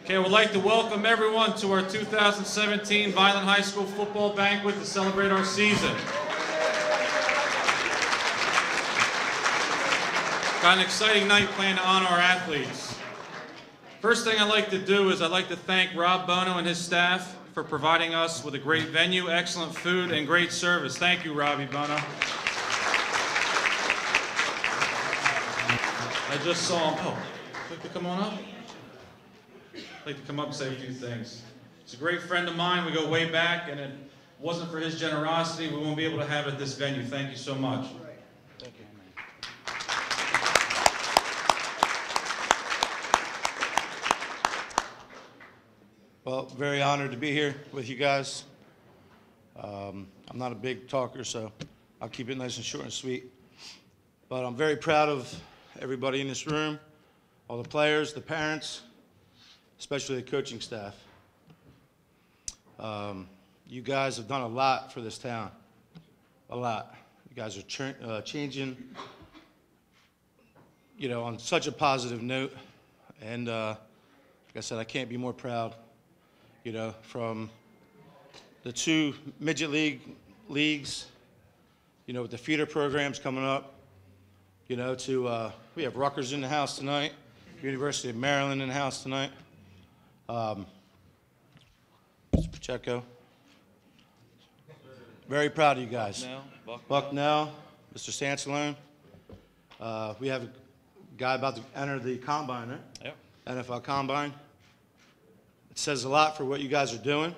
Okay, I would like to welcome everyone to our 2017 Vineland High School football banquet to celebrate our season. Got an exciting night planned to honor our athletes. First thing I'd like to do is I'd like to thank Rob Bono and his staff for providing us with a great venue, excellent food, and great service. Thank you, Robbie Bono. I just saw him. Oh, like to come on up? I'd like to come up and say a few things. He's a great friend of mine. We go way back, and it wasn't for his generosity, we won't be able to have it at this venue. Thank you so much. Thank you. Well, very honored to be here with you guys. I'm not a big talker, so I'll keep it nice and short and sweet. But I'm very proud of everybody in this room, all the players, the parents, especially the coaching staff. You guys have done a lot for this town, a lot. You guys are changing, you know, on such a positive note. And like I said, I can't be more proud, you know, from the 2 midget leagues, you know, with the feeder programs coming up, you know, to, we have Rutgers in the house tonight, University of Maryland in the house tonight. Mr. Pacheco. Very proud of you guys. Bucknell, Mr. Sansalone. We have a guy about to enter the combine, right? Yep. NFL combine. It says a lot for what you guys are doing.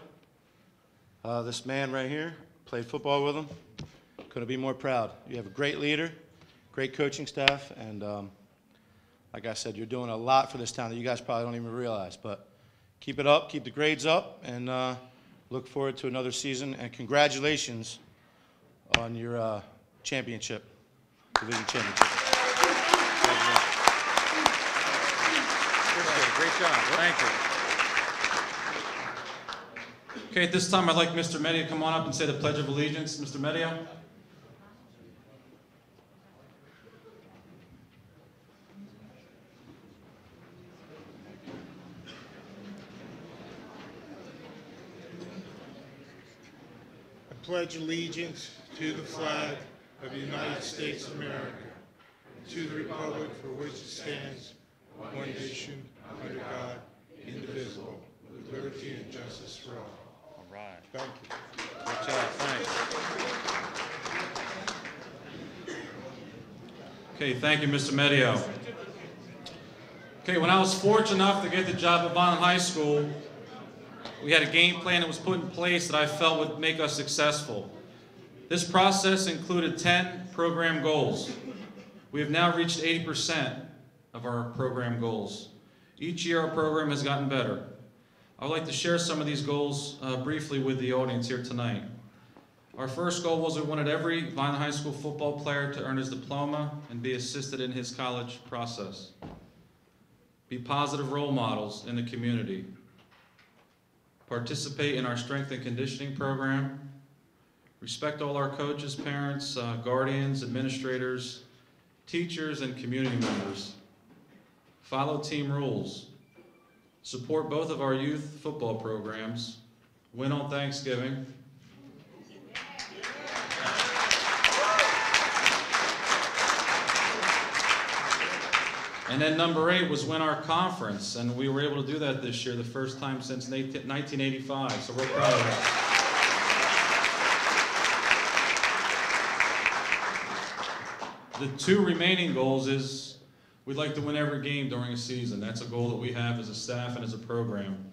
This man right here, played football with him. Couldn't be more proud. You have a great leader, great coaching staff, and like I said, you're doing a lot for this town that you guys probably don't even realize. But keep it up, keep the grades up, and look forward to another season. And congratulations on your championship, division championship. Great job. Thank you. Okay, at this time, I'd like Mr. Medio to come on up and say the Pledge of Allegiance. Mr. Medio. Pledge allegiance to the flag of the United States of America, to the republic for which it stands, one nation, under God, indivisible, with liberty and justice for all. All right. Thank you. Good job. Thanks. Okay, thank you, Mr. Medio. Okay, when I was fortunate enough to get the job at Vineland High School, we had a game plan that was put in place that I felt would make us successful. This process included 10 program goals. We have now reached 80% of our program goals. Each year our program has gotten better. I would like to share some of these goals briefly with the audience here tonight. Our first goal was we wanted every Vineland High School football player to earn his diploma and be assisted in his college process. Be positive role models in the community. Participate in our strength and conditioning program, respect all our coaches, parents, guardians, administrators, teachers, and community members, follow team rules, support both of our youth football programs, win on Thanksgiving, and then number 8 was win our conference, and we were able to do that this year, the first time since 1985, so we're proud of that. The 2 remaining goals is we'd like to win every game during a season. That's a goal that we have as a staff and as a program.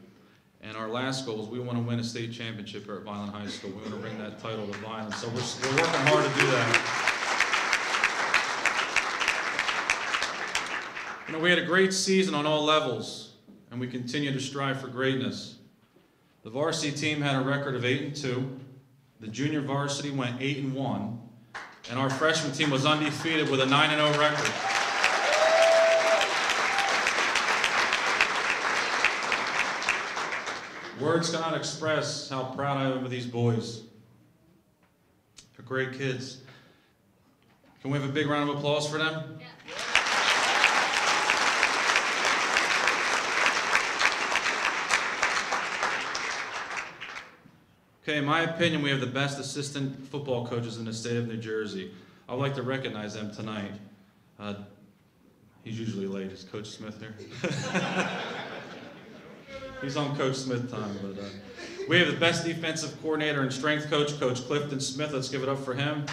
And our last goal is we want to win a state championship here at Vineland High School. We want to bring that title to Vineland, so we're working hard to do that. You know, we had a great season on all levels, and we continue to strive for greatness. The varsity team had a record of 8-2. The junior varsity went 8-1, and our freshman team was undefeated with a 9-0 record. Words cannot express how proud I am of these boys. They're great kids. Can we have a big round of applause for them? Yeah. Okay, in my opinion, we have the best assistant football coaches in the state of New Jersey. I would like to recognize them tonight. He's usually late. Is Coach Smith here? He's on Coach Smith time, but we have the best defensive coordinator and strength coach, Coach Clifton Smith. Let's give it up for him.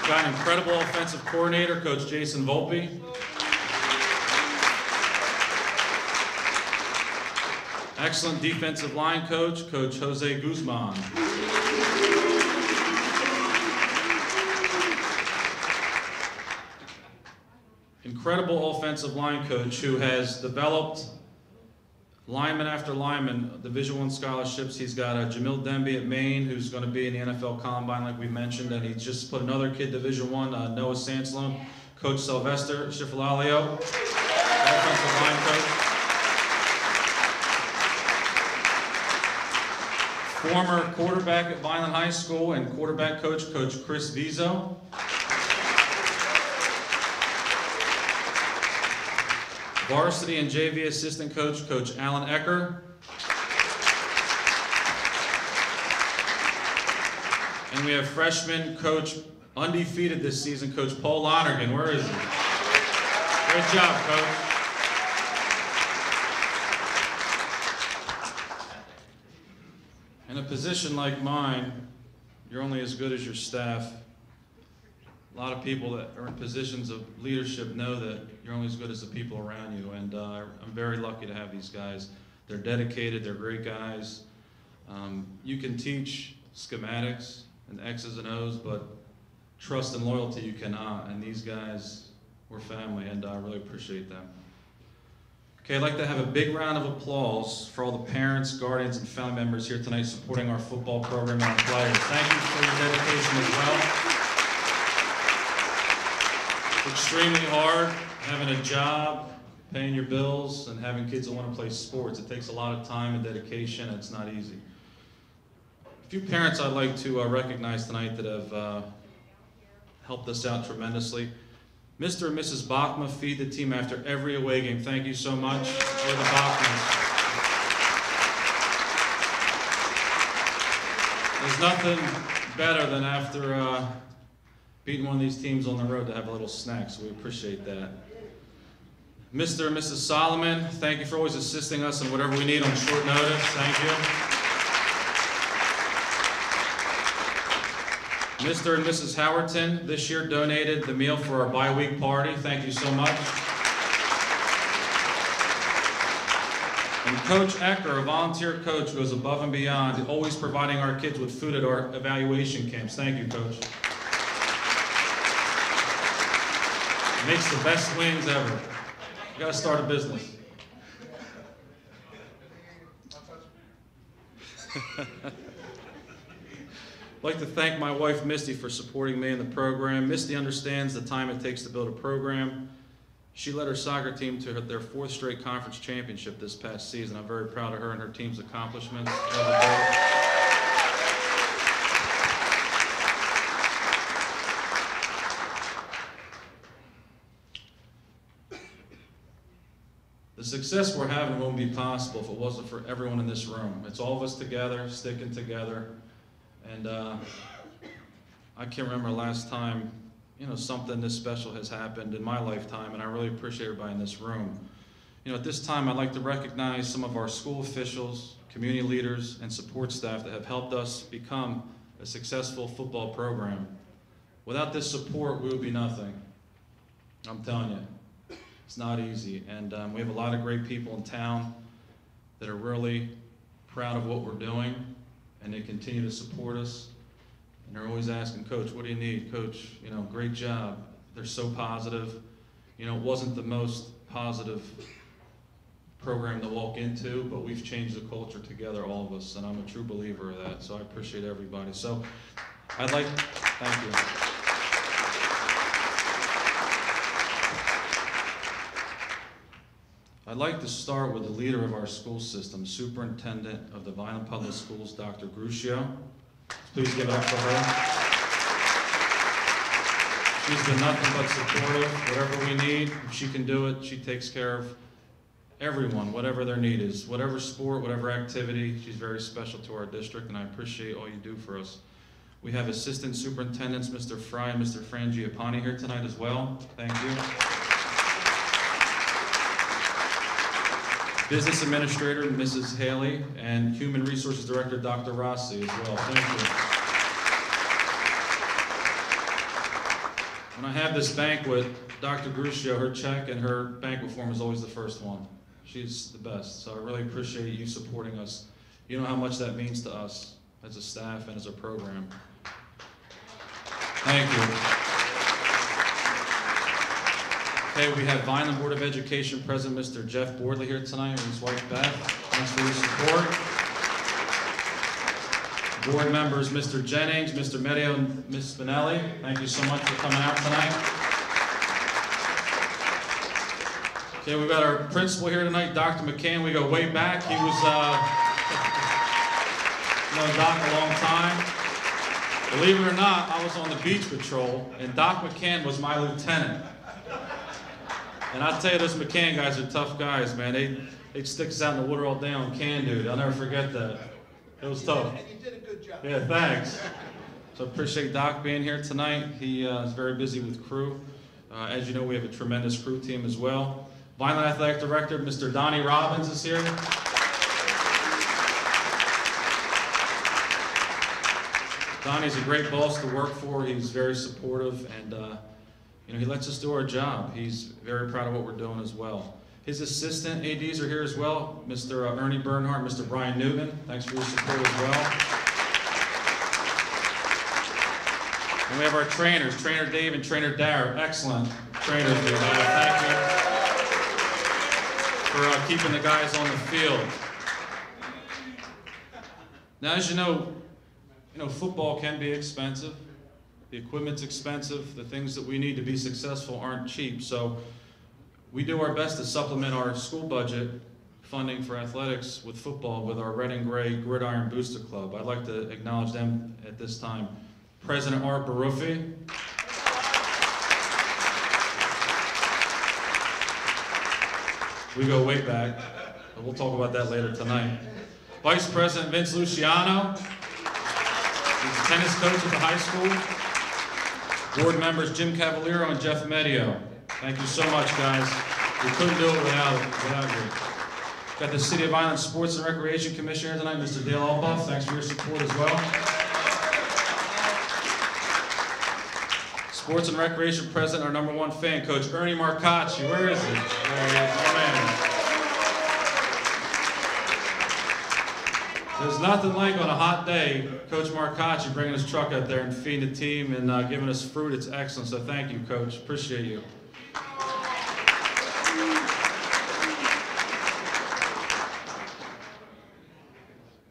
Got an incredible offensive coordinator, Coach Jason Volpe. Excellent defensive line coach, Coach Jose Guzman. Incredible offensive line coach who has developed lineman after lineman, Division I scholarships. He's got Jamil Demby at Maine, who's going to be in the NFL Combine, like we mentioned, and he just put another kid, Division I, Noah Sansalone, Coach Sylvester Schiffalalio, offensive line coach. Former quarterback at Vineland High School and quarterback coach, Coach Chris Vizo. Varsity and JV assistant coach, Coach Alan Ecker. And we have freshman coach, undefeated this season, Coach Paul Lonergan. Where is he? Great job, Coach. In a position like mine, you're only as good as your staff. A lot of people that are in positions of leadership know that you're only as good as the people around you, and I'm very lucky to have these guys. They're dedicated, they're great guys. You can teach schematics and X's and O's, but trust and loyalty you cannot, and these guys were family, and I really appreciate them. Okay, I'd like to have a big round of applause for all the parents, guardians, and family members here tonight supporting our football program and our players. Thank you for your dedication as well. It's extremely hard having a job, paying your bills, and having kids that want to play sports. It takes a lot of time and dedication, and it's not easy. A few parents I'd like to recognize tonight that have helped us out tremendously. Mr. and Mrs. Bachma feed the team after every away game. Thank you so much for the Bachmas. There's nothing better than after beating one of these teams on the road to have a little snack, so we appreciate that. Mr. and Mrs. Solomon, thank you for always assisting us in whatever we need on short notice. Thank you. Mr. and Mrs. Howerton this year donated the meal for our bye-week party. Thank you so much. And Coach Ecker, a volunteer coach, goes above and beyond, always providing our kids with food at our evaluation camps. Thank you, Coach. Makes the best wings ever. You gotta start a business. I'd like to thank my wife, Misty, for supporting me in the program. Misty understands the time it takes to build a program. She led her soccer team to their 4th straight conference championship this past season. I'm very proud of her and her team's accomplishments. The success we're having won't be possible if it wasn't for everyone in this room. It's all of us together, sticking together. And I can't remember last time, something this special has happened in my lifetime, and I really appreciate everybody in this room. At this time, I'd like to recognize some of our school officials, community leaders, and support staff that have helped us become a successful football program. Without this support, we would be nothing. I'm telling you, it's not easy. And we have a lot of great people in town that are really proud of what we're doing. And they continue to support us, and they're always asking, Coach, what do you need? Coach, great job. They're so positive. It wasn't the most positive program to walk into, but we've changed the culture together, all of us, and I'm a true believer of that, so I appreciate everybody. So thank you. I'd like to start with the leader of our school system, Superintendent of the Vineland Public Schools, Dr. Russo. Please give it up for her. She's been nothing but supportive. Whatever we need, if she can do it, she takes care of everyone, whatever their need is, whatever sport, whatever activity. She's very special to our district, and I appreciate all you do for us. We have Assistant Superintendents, Mr. Fry and Mr. Frangiapane here tonight as well. Thank you. Business Administrator, Mrs. Haley, and Human Resources Director, Dr. Rossi as well. Thank you. When I have this banquet, Dr. Russo, her check and her banquet form is always the first one. She's the best, so I really appreciate you supporting us. You know how much that means to us as a staff and as a program. Thank you. Okay, we have Vineland Board of Education President Mr. Jeff Boardley here tonight and his wife Beth. Thanks for your support. Board members Mr. Jennings, Mr. Medio, and Ms. Spinelli, thank you so much for coming out tonight. Okay, we've got our principal here tonight, Dr. McCann. We go way back. He was known Doc a long time. Believe it or not, I was on the beach patrol, and Doc McCann was my lieutenant. And I'll tell you, those McCann guys are tough guys, man. They'd stick us out in the water all day on can, dude. I'll never forget that. It was tough. And you did a good job. Yeah, thanks. So I appreciate Doc being here tonight. He is very busy with crew. As you know, we have a tremendous crew team as well. Vineland Athletic Director, Mr. Donnie Robbins is here. Donnie's a great boss to work for. He's very supportive, and you know, he lets us do our job. He's very proud of what we're doing as well. His assistant ADs are here as well, Mr. Ernie Bernhardt, Mr. Brian Newton. Thanks for your support as well. And we have our trainers, Trainer Dave and Trainer Dara. Excellent trainers here. Thank you for keeping the guys on the field. Now, as you know, football can be expensive. The equipment's expensive. The things that we need to be successful aren't cheap. So we do our best to supplement our school budget funding for athletics with football with our Red and Gray Gridiron Booster Club. I'd like to acknowledge them at this time. President Art Baruffi. We go way back, but we'll talk about that later tonight. Vice President Vince Luciano. He's a tennis coach at the high school. Board members Jim Cavaliero and Jeff Medio. Thank you so much, guys. We couldn't do it without you. Got the City of Vineland Sports and Recreation Commissioner tonight, Mr. Dale Albuff. Thanks for your support as well. Sports and Recreation President, our #1 fan, Coach Ernie Marcacci. Where is he? There he is, my man. There's nothing like on a hot day, Coach Marcacci bringing his truck out there and feeding the team and giving us fruit. It's excellent, so thank you, Coach. Appreciate you.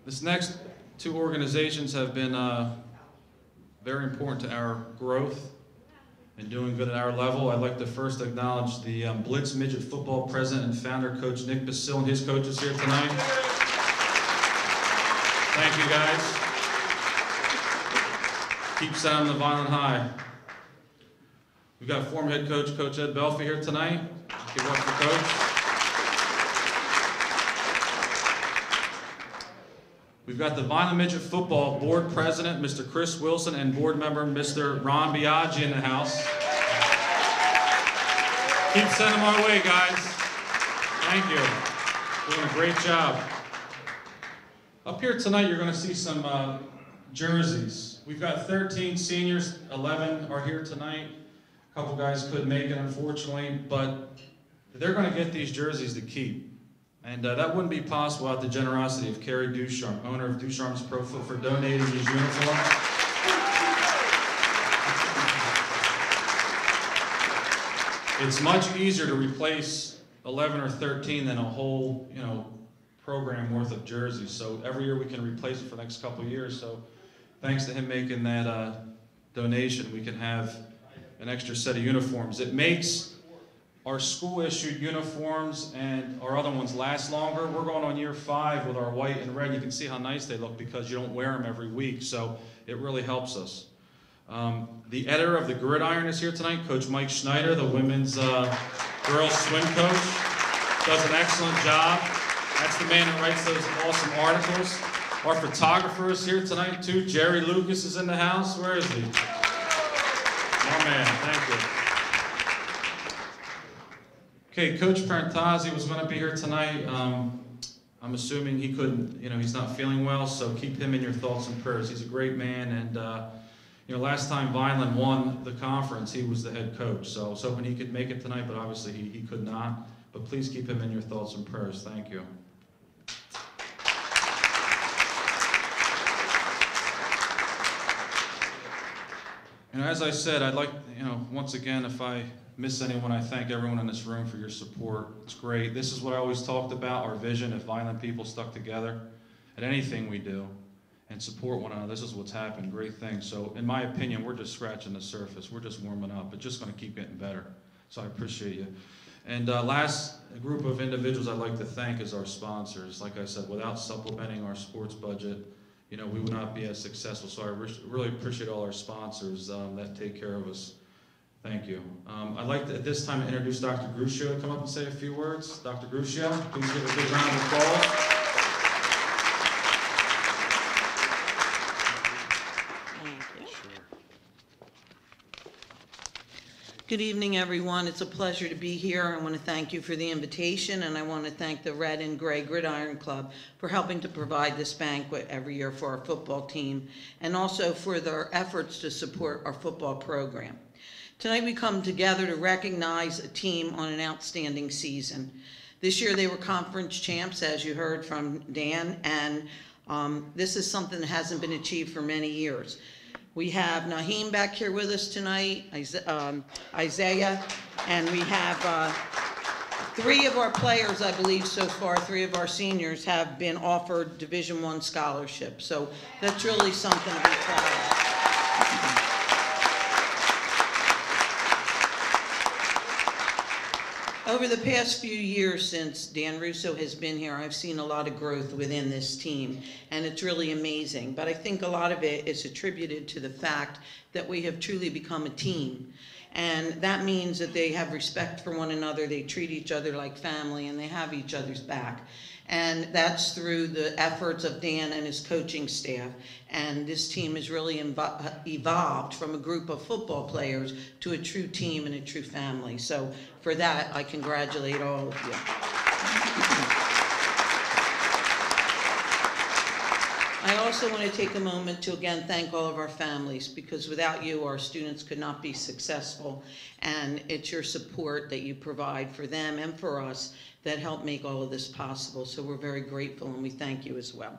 This next two organizations have been very important to our growth and doing good at our level. I'd like to first acknowledge the Blitz Midget Football President and Founder, Coach Nick Basil, and his coaches here tonight. Thank you, guys. Keep sounding the Vineland high. We've got former head coach, Coach Ed Belfi here tonight. Give it up for Coach. We've got the Vineland Midget Football Board President, Mr. Chris Wilson, and Board Member, Mr. Ron Biaggi in the house. Keep sending them our way, guys. Thank you. Doing a great job. Up here tonight, you're going to see some jerseys. We've got 13 seniors, 11 are here tonight. A couple guys couldn't make it, unfortunately, but they're going to get these jerseys to keep. And that wouldn't be possible without the generosity of Kerry Ducharme, owner of Ducharme's Pro Foot, for donating these uniforms. It's much easier to replace 11 or 13 than a whole, program worth of jerseys. So every year we can replace it for the next couple of years. So thanks to him making that donation, we can have an extra set of uniforms. It makes our school-issued uniforms and our other ones last longer. We're going on year 5 with our white and red. You can see how nice they look because you don't wear them every week, so it really helps us. The editor of the Gridiron is here tonight, Coach Mike Schneider, the women's girls swim coach. does an excellent job. That's the man that writes those awesome articles. Our photographer is here tonight too. Jerry Lucas is in the house. Where is he? My man, thank you. Okay, Coach Parentazzi was going to be here tonight. I'm assuming he couldn't, he's not feeling well, so keep him in your thoughts and prayers. He's a great man, and last time Vineland won the conference, he was the head coach. So I was hoping he could make it tonight, but obviously he could not. But please keep him in your thoughts and prayers. Thank you. As I said, I'd like, once again, if I miss anyone, I thank everyone in this room for your support. It's great. This is what I always talked about, our vision. If Vineland people stuck together at anything we do and support one another, this is what's happened. Great things. So in my opinion, we're just scratching the surface. We're just warming up. It's just going to keep getting better. So I appreciate you. And last group of individuals I'd like to thank is our sponsors. Like I said, without supplementing our sports budget, we would not be as successful. So I really appreciate all our sponsors that take care of us. Thank you. I'd like to, at this time, introduce Dr. Russo to come up and say a few words. Dr. Russo, please give a big round of applause. Good evening, everyone. It's a pleasure to be here. I want to thank you for the invitation, and I want to thank the Red and Gray Gridiron Club for helping to provide this banquet every year for our football team, and also for their efforts to support our football program. Tonight we come together to recognize a team on an outstanding season. This year they were conference champs, as you heard from Dan, and this is something that hasn't been achieved for many years. We have Naeem back here with us tonight, Isaiah, and we have 3 of our players, I believe so far, 3 of our seniors have been offered Division I scholarships. So that's really something to be proud of. Over the past few years since Dan Russo has been here, I've seen a lot of growth within this team, and it's really amazing. But I think a lot of it is attributed to the fact that we have truly become a team. And that means that they have respect for one another, they treat each other like family, and they have each other's back. And that's through the efforts of Dan and his coaching staff. And this team has really evolved from a group of football players to a true team and a true family. So for that, I congratulate all of you. I also want to take a moment to again thank all of our families, because without you, our students could not be successful. And it's your support that you provide for them and for us that help make all of this possible. So we're very grateful, and we thank you as well.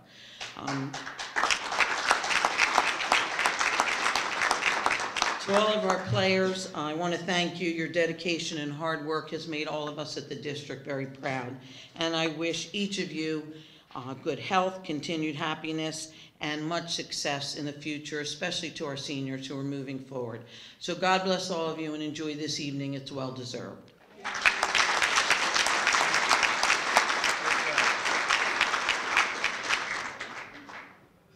To all of our players, I want to thank you. Your dedication and hard work has made all of us at the district very proud. And I wish each of you good health, continued happiness, and much success in the future, especially to our seniors who are moving forward. So God bless all of you, and enjoy this evening. It's well deserved.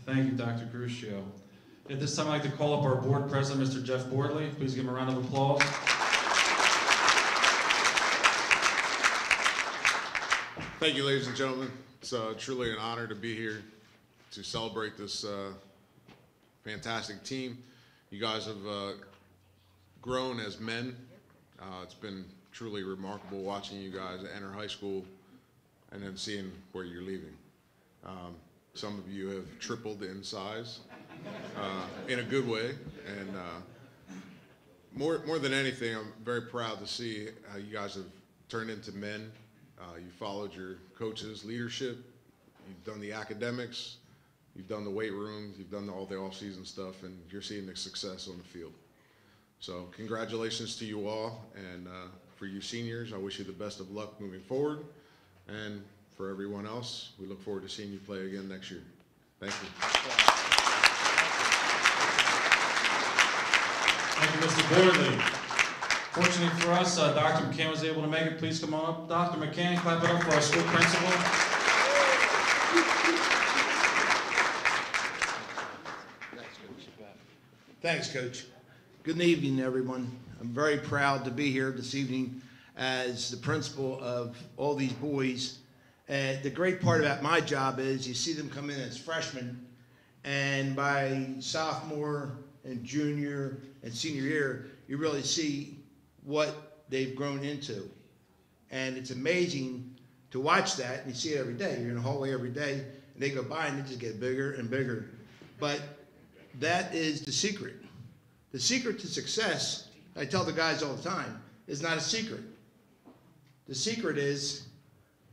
Thank you, Dr. Russo. At this time, I'd like to call up our board president, Mr. Jeff Bordley. Please give him a round of applause. Thank you, ladies and gentlemen. It's truly an honor to be here to celebrate this fantastic team. You guys have grown as men. It's been truly remarkable watching you guys enter high school and then seeing where you're leaving. Some of you have tripled in size in a good way, and more than anything, I'm very proud to see how you guys have turned into men. You followed your coach's leadership. You've done the academics. You've done the weight rooms. You've done all the off-season stuff, and you're seeing the success on the field. So congratulations to you all, and for you seniors, I wish you the best of luck moving forward. And for everyone else, we look forward to seeing you play again next year. Thank you. Thank you, Mr. Bordley. Fortunately for us, Dr. McCann was able to make it. Please come on up. Dr. McCann, clap it up for our school principal. Thanks, Coach. Good evening, everyone. I'm very proud to be here this evening as the principal of all these boys. And the great part about my job is you see them come in as freshmen, and by sophomore and junior and senior year, you really see what they've grown into. And it's amazing to watch that, and you see it every day. You're in the hallway every day, and they go by and they just get bigger and bigger. But that is the secret. The secret to success, I tell the guys all the time, is not a secret. The secret is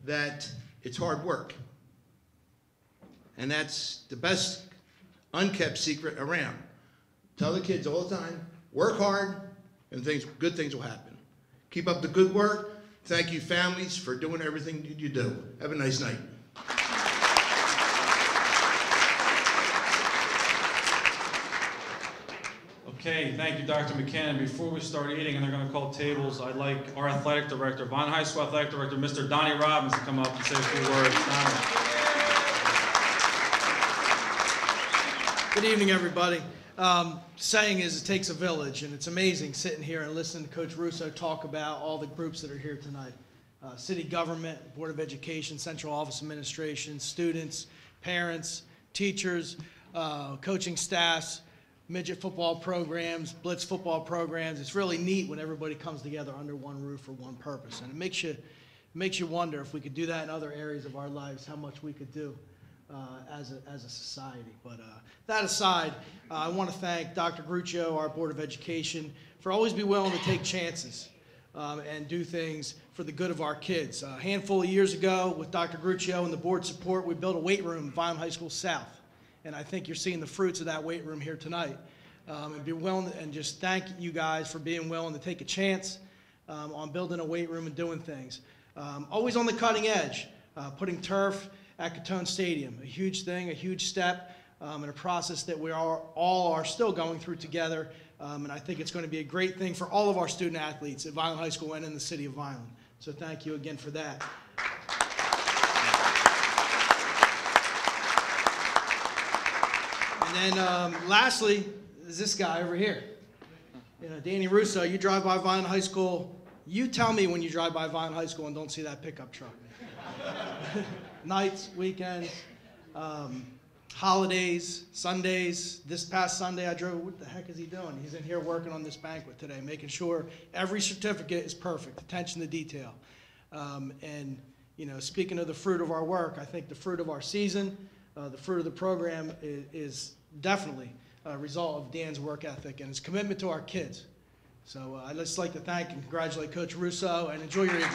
that it's hard work. And that's the best unkept secret around. Tell the kids all the time, work hard, and good things will happen. Keep up the good work. Thank you, families, for doing everything that you do. Have a nice night. Okay, thank you, Dr. McCann. Before we start eating and they're going to call tables, I'd like our athletic director, Vineland High School athletic director, Mr. Donnie Robbins, to come up and say a few words. Donnie. Good evening, everybody. Saying is, it takes a village, and it's amazing sitting here and listening to Coach Russo talk about all the groups that are here tonight. City government, Board of Education, Central Office Administration, students, parents, teachers, coaching staffs, midget football programs, blitz football programs. It's really neat when everybody comes together under one roof for one purpose. And it makes you wonder if we could do that in other areas of our lives, how much we could do as a society. But that aside, I want to thank Dr. Gruccio, our Board of Education, for always be willing to take chances and do things for the good of our kids. A handful of years ago, with Dr. Gruccio and the board support, we built a weight room in Vineland High School South. And I think you're seeing the fruits of that weight room here tonight. And be willing and just thank you guys for being willing to take a chance on building a weight room and doing things. Always on the cutting edge, putting turf at Catone Stadium, a huge thing, a huge step, and a process that we all are still going through together. And I think it's going to be a great thing for all of our student athletes at Vineland High School and in the city of Vineland. So thank you again for that. And then lastly is this guy over here. You know, Danny Russo, you drive by Vineland High School. You tell me when you drive by Vineland High School and don't see that pickup truck. Nights, weekends, holidays, Sundays. This past Sunday I drove, what the heck is he doing? He's in here working on this banquet today, making sure every certificate is perfect, attention to detail. And, you know, speaking of the fruit of our work, I think the fruit of our season, the fruit of the program is definitely a result of Dan's work ethic and his commitment to our kids. So I'd just like to thank and congratulate Coach Russo and enjoy your evening.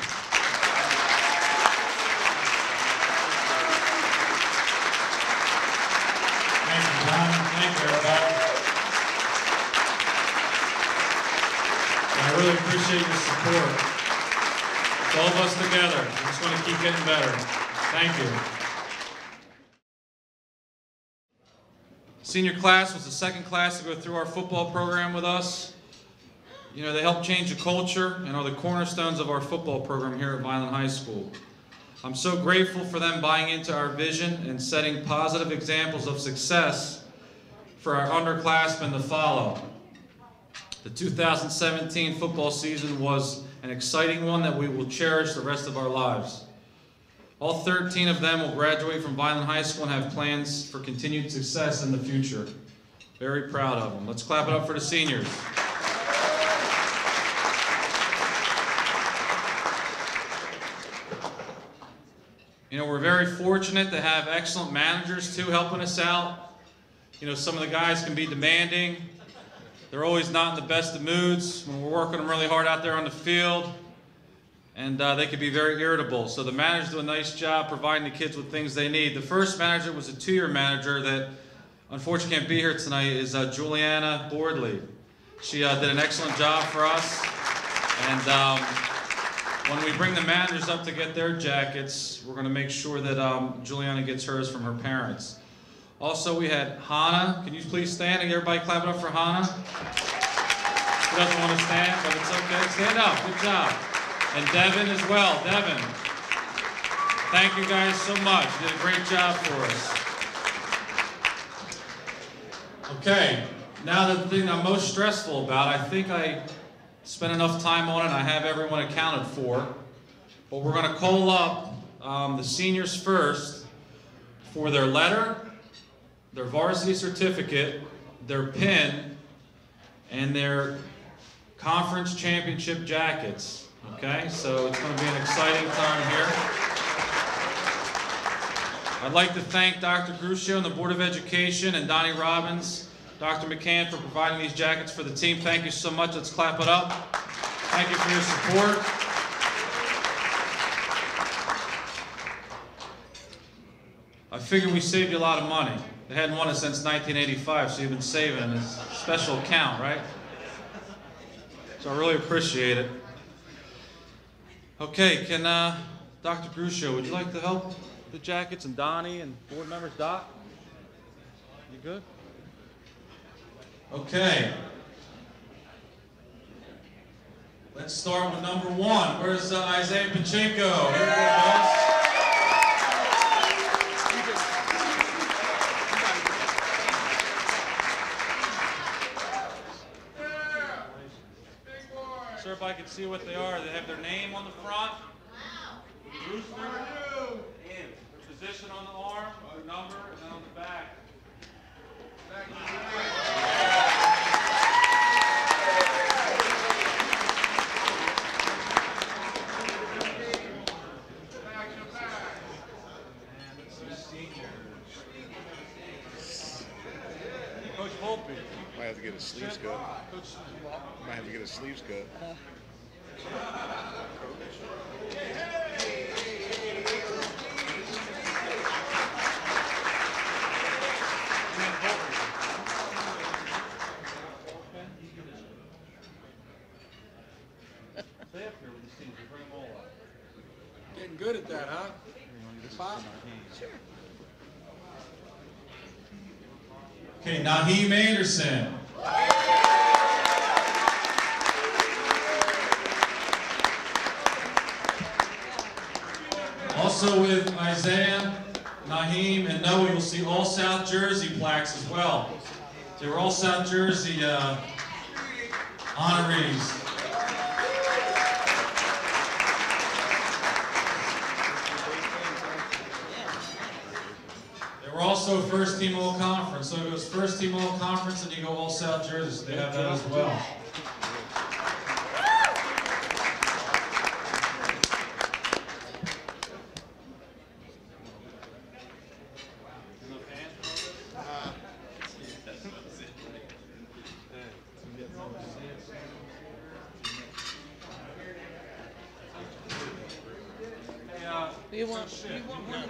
Thank you, Don. Thank you, everybody. I really appreciate your support. It's all of us together. We just want to keep getting better. Thank you. Senior class was the second class to go through our football program with us. You know, they helped change the culture and are the cornerstones of our football program here at Vineland High School. I'm so grateful for them buying into our vision and setting positive examples of success for our underclassmen to follow. The 2017 football season was an exciting one that we will cherish the rest of our lives. All 13 of them will graduate from Vineland High School and have plans for continued success in the future. Very proud of them. Let's clap it up for the seniors. You know, we're very fortunate to have excellent managers too helping us out. You know, some of the guys can be demanding. They're always not in the best of moods when we're working them really hard out there on the field. And they can be very irritable. So the managers do a nice job providing the kids with things they need. The first manager was a two-year manager that unfortunately can't be here tonight, is Juliana Boardley. She did an excellent job for us. And when we bring the managers up to get their jackets, we're going to make sure that Juliana gets hers from her parents. Also, we had Hannah. Can you please stand? And everybody clap it up for Hannah. She doesn't want to stand, but it's okay. Stand up. Good job. And Devin as well. Devin, thank you guys so much. You did a great job for us. Okay, now the thing I'm most stressful about, I think I spent enough time on it. I have everyone accounted for. But we're going to call up the seniors first for their letter, their varsity certificate, their pin, and their conference championship jackets. Okay, so it's going to be an exciting time here. I'd like to thank Dr. Russo and the Board of Education and Donnie Robbins, Dr. McCann for providing these jackets for the team. Thank you so much. Let's clap it up. Thank you for your support. I figure we saved you a lot of money. They hadn't won it since 1985, so you've been saving in this special account, right? So I really appreciate it. Okay, can Dr. Russo, would you like to help with the jackets, and Donnie and board members? Doc, you good? Okay. Let's start with number 1. Where's Isaiah Pacheco? Here we go, guys. Sir, if I could see what they are. They have their name on the front. Rooster. Their position on the arm, their number, and then on the back. Coach Volpe. Might have to get his sleeves cut. Might have to get his sleeves cut. Stay up here with these teams. We'll bring them all up. Getting good at that, huh? Pop? Okay, Naeem Anderson. Also with Isaiah, Naeem, and Noah, you'll see all South Jersey plaques as well. They were all South Jersey honorees. They were also first team all conference. So it goes first team all conference, and you go all South Jersey. So they have that as well. You want one?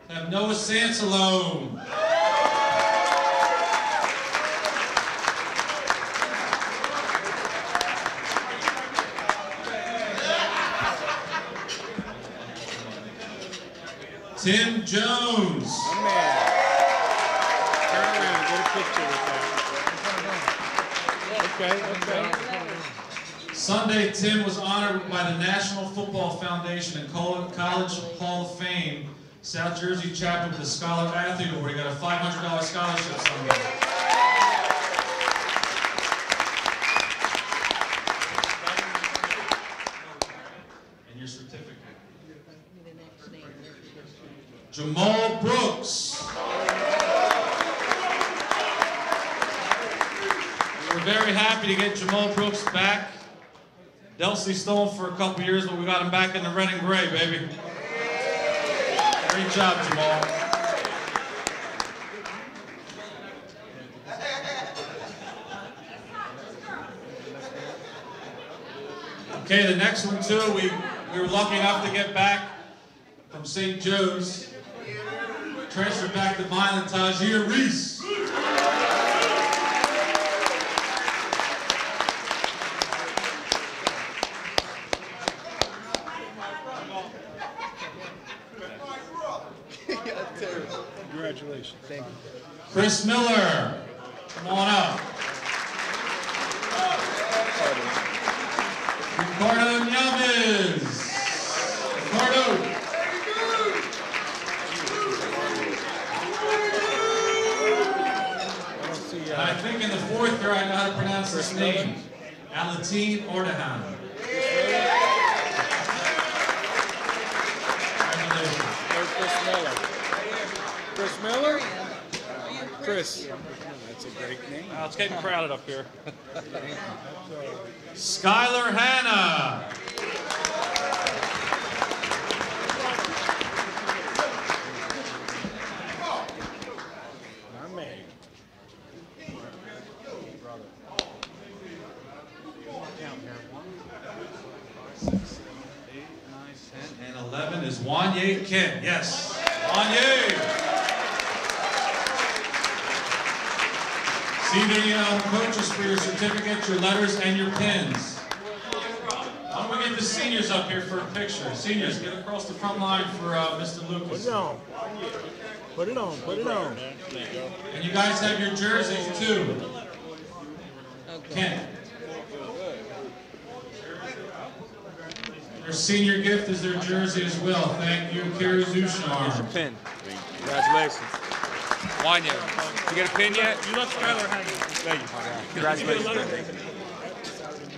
Have Noah Sansalone. Tim Jones. Okay. Sunday, Tim was honored by the National Football Foundation and College Hall of Fame, South Jersey chapter with the Scholar Athlete Award. He got a $500 scholarship Sunday. And your certificate. Jamal Brooks. We're very happy to get Jamal Brooks back. Delcy stole him for a couple years, but we got him back in the red and gray, baby. Great job, Jamal. Okay, the next one too, we were lucky enough to get back from St. Joe's. Transferred back to Vineland, Tajir Reese. Congratulations. Thank you. Chris Miller, come on up. Ricardo Nyames. Ricardo. with her, I know how to pronounce this name. Alateen Ordahan. Chris Miller? Chris. That's a great name. It's getting crowded up here. Skylar Hanna. My man. And 11 is Wanye Kent. Yes, Wanye. See the coaches for your certificates, your letters, and your pins. Why don't we get the seniors up here for a picture? Seniors, get across the front line for Mr. Lucas. Put it on. Put it on. Put it on. And you guys have your jerseys too. Kent. Their senior gift is their jersey as well. Thank you, Kira Zushnar. Pin. Congratulations. Wanya. You get a pin yet? You left Skylar hanging. Thank you. Congratulations.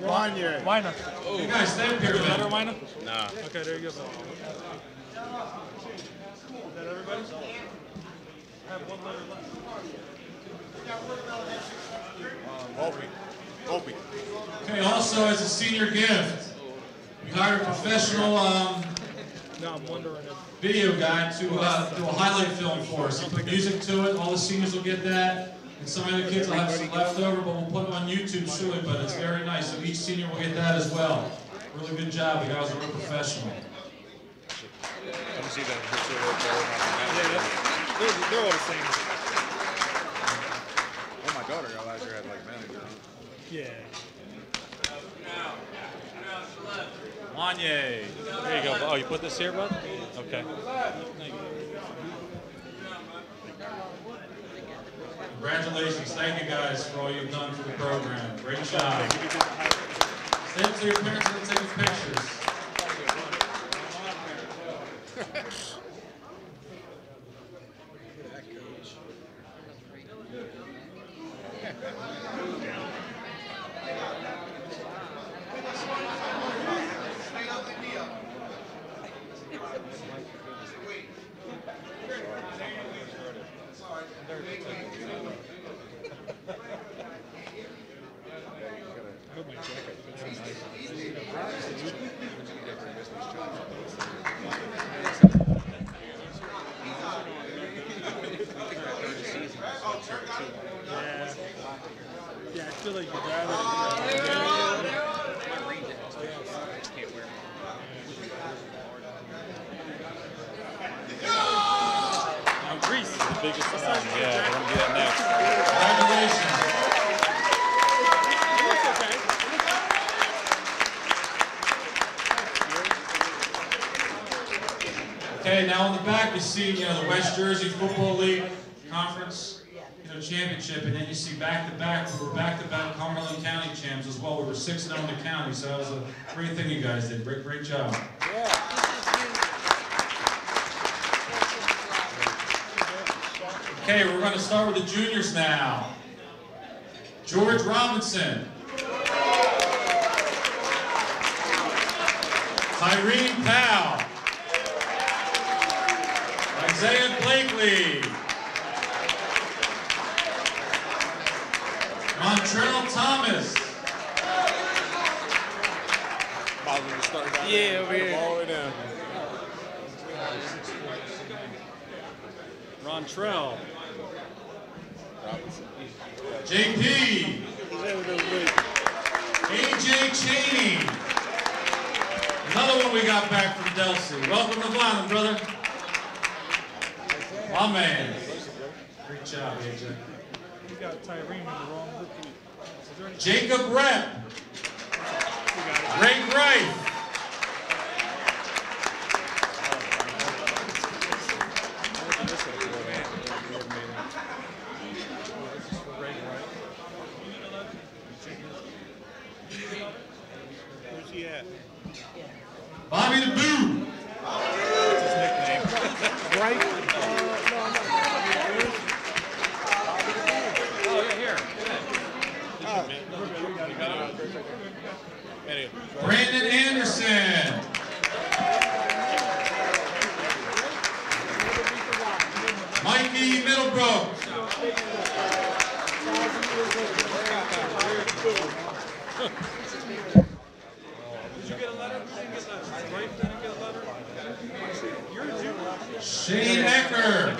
Wanya. Wina. You guys, stay up here a minute. Wina? Nah. Okay, there you go. Is that everybody? I have one letter left. Opie. Okay, also as a senior gift, we hired a professional No, I'm wondering if video guy to do a highlight film for us. He put music to it, all the seniors will get that, and some of the kids will have some left over, but we'll put it on YouTube shortly, but it's very nice, so each senior will get that as well. Really good job, the guys are real professional. Let me see that. Yeah, they're all the same. Oh, my daughter realized you had like manager. yeah. Wanye. There you go. Oh, you put this here, bud? Okay. Congratulations. Thank you guys for all you've done for the program. Great job. Stay up to your parents and take pictures. Yeah, I feel like you'd rather. Greece is the biggest one. Yeah, we're going to do that next. Congratulations. Okay, now on the back you see, the West Jersey Football League Conference, championship, and then you see back-to-back, we were back-to-back Cumberland County champs as well. We were 6-0 in the county, so that was a great thing you guys did. Great job. Okay, we're going to start with the juniors now. George Robinson. Tyrene Powell. Isaiah Blakely. Montrell Thomas. Yeah, over here. All the way down. Rontrell. JP. AJ Cheney. Another one we got back from Delsey. Welcome to Vineland, brother. My man. Great job, AJ. You got Tyrene in the wrong group. Jacob Rep. Greg Wright. Where's he at? Bobby the Boo. That's his nickname. Right? Oh, yeah, here. Brandon Anderson. Mikey Middlebrook. Shane Ecker.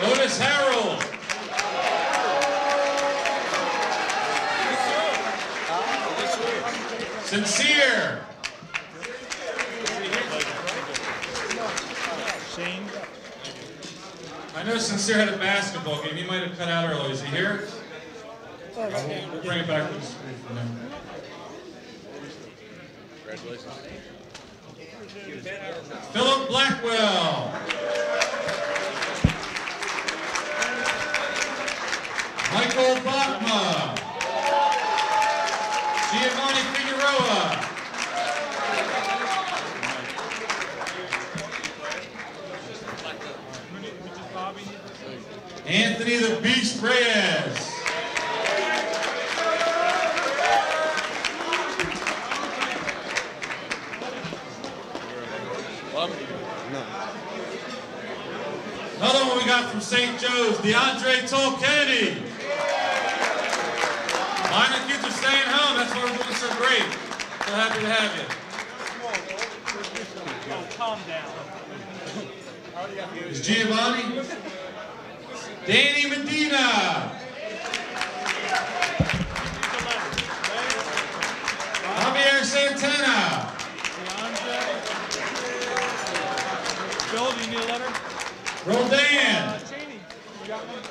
Otis Harrell. Sincere. I know Sincere had a basketball game. He might have cut out early. Is he here? We'll bring it back to the school for now. Congratulations. Philip Blackwell. Michael Bachma. Giovanni Figueroa. Anthony the Beast Reyes. Another one we got from St. Joe's, DeAndre Toll Kennedy. Minor kids are staying home. That's why we're doing so great. So happy to have you. Calm down. Is Giovanni? Danny Medina. Javier Santana. Bill, do you need a letter? Roldan. Cheney, you got one?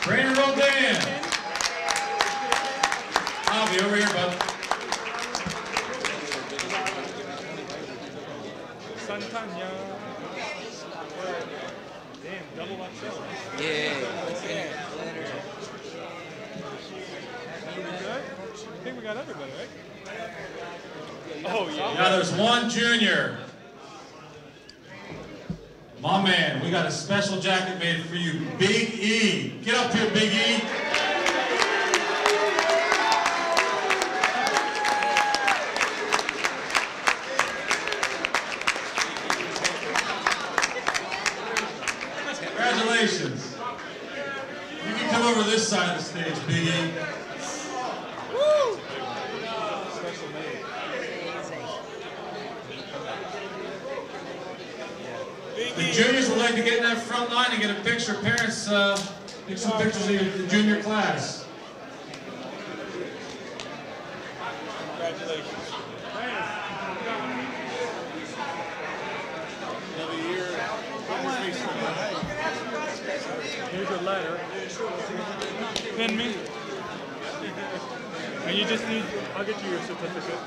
Brandon Roldan. Javi, over here, bud. Santana. Damn, double XL. Yeah. We good? I think we got everybody, right? Oh, yeah. Now there's one junior. My man, we got a special jacket made for you, Big E. Get up here, Big E. Congratulations. You can come over this side of the stage, Big E. Woo! The juniors would like to get in that front line and get a picture. Parents, take some pictures of the junior class. Congratulations. Another year. Here's your letter. Pin me. And you just need, I'll get you your certificate.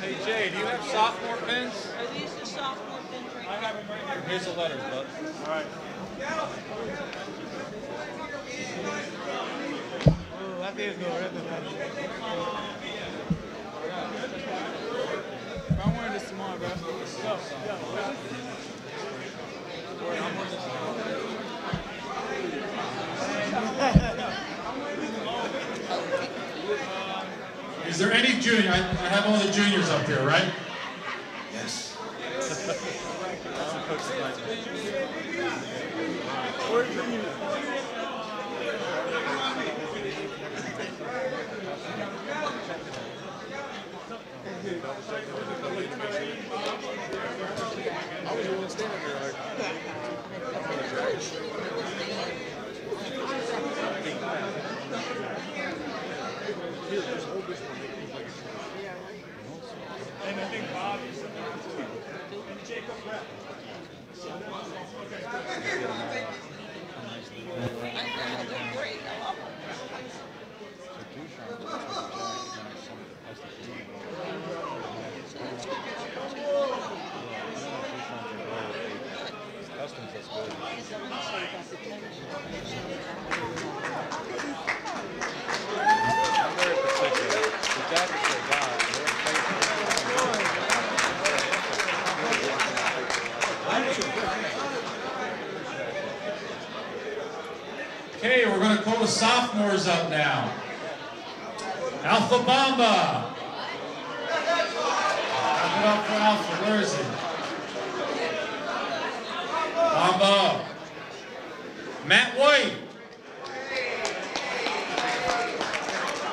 Hey Jay, do you have sophomore pins? Are these the sophomore pins right I have them right here. Here's the letters, bud. All right. Oh, that is good. I'm wearing this tomorrow, bro. Go. I'm wearing this tomorrow. Is there any junior? I have all the juniors up here, right? Yes. I was the one standing there like, here, just hold this one. And I think Bob is too. And Jacob Brett. Okay, we're going to call the sophomores up now. Alpha Bomba. Clap it up for Alpha. Where is he? Bomba. Matt White.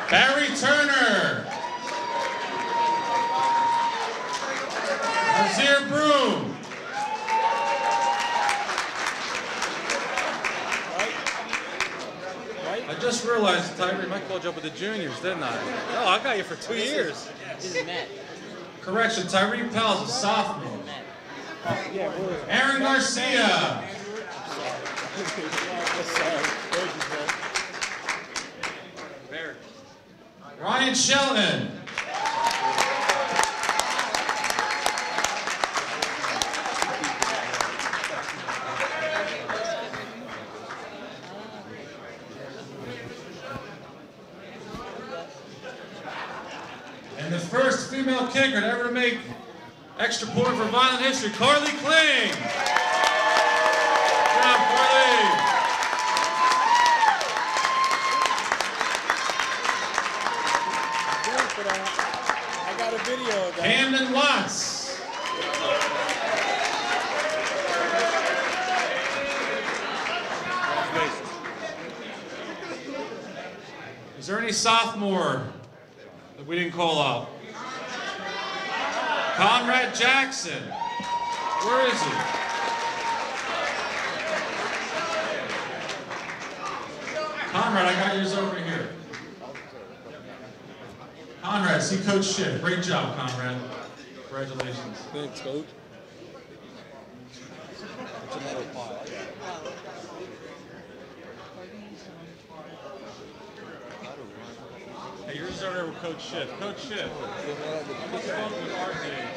Barry Turner. Azir Broom. I just realized, Tyree, I called you up with the juniors, didn't I? Oh, I got you for 2 years. This is Matt. Correction, Tyree Powell's a sophomore. Aaron Garcia. Ryan Shelton. And the first female kicker to ever make extra point for Vineland history, Carly Kling. Good job, Carly. I got a video of that. Camden Watts. Is there any sophomore that we didn't call up? Conrad Jackson. Where is he? Conrad, I got yours over here. Conrad, see Coach Schiff. Great job, Conrad. Congratulations. Thanks, Coach. Hey, yours is over there with Coach Schiff. Coach Schiff. What's wrong with our game?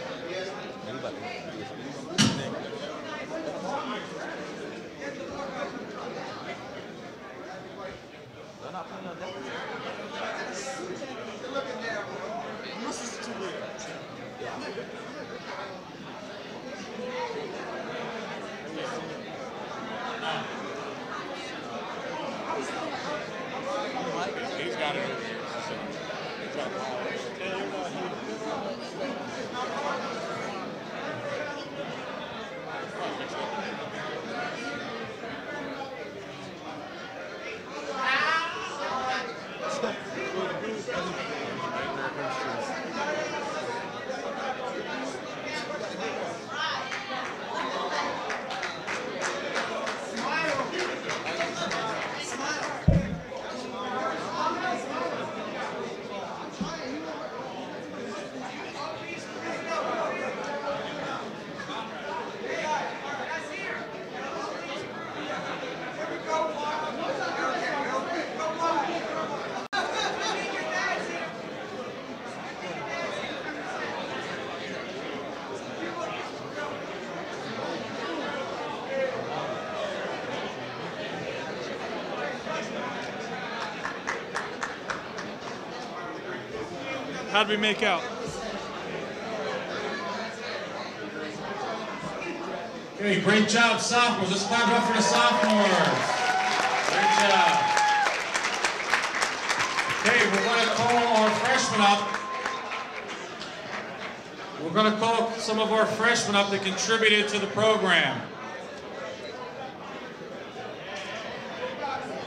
He's got it. How'd we make out? Okay, great job, sophomores. Let's clap it up for the sophomores. Great job. Okay, we're going to call our freshmen up. We're going to call some of our freshmen up that contributed to the program.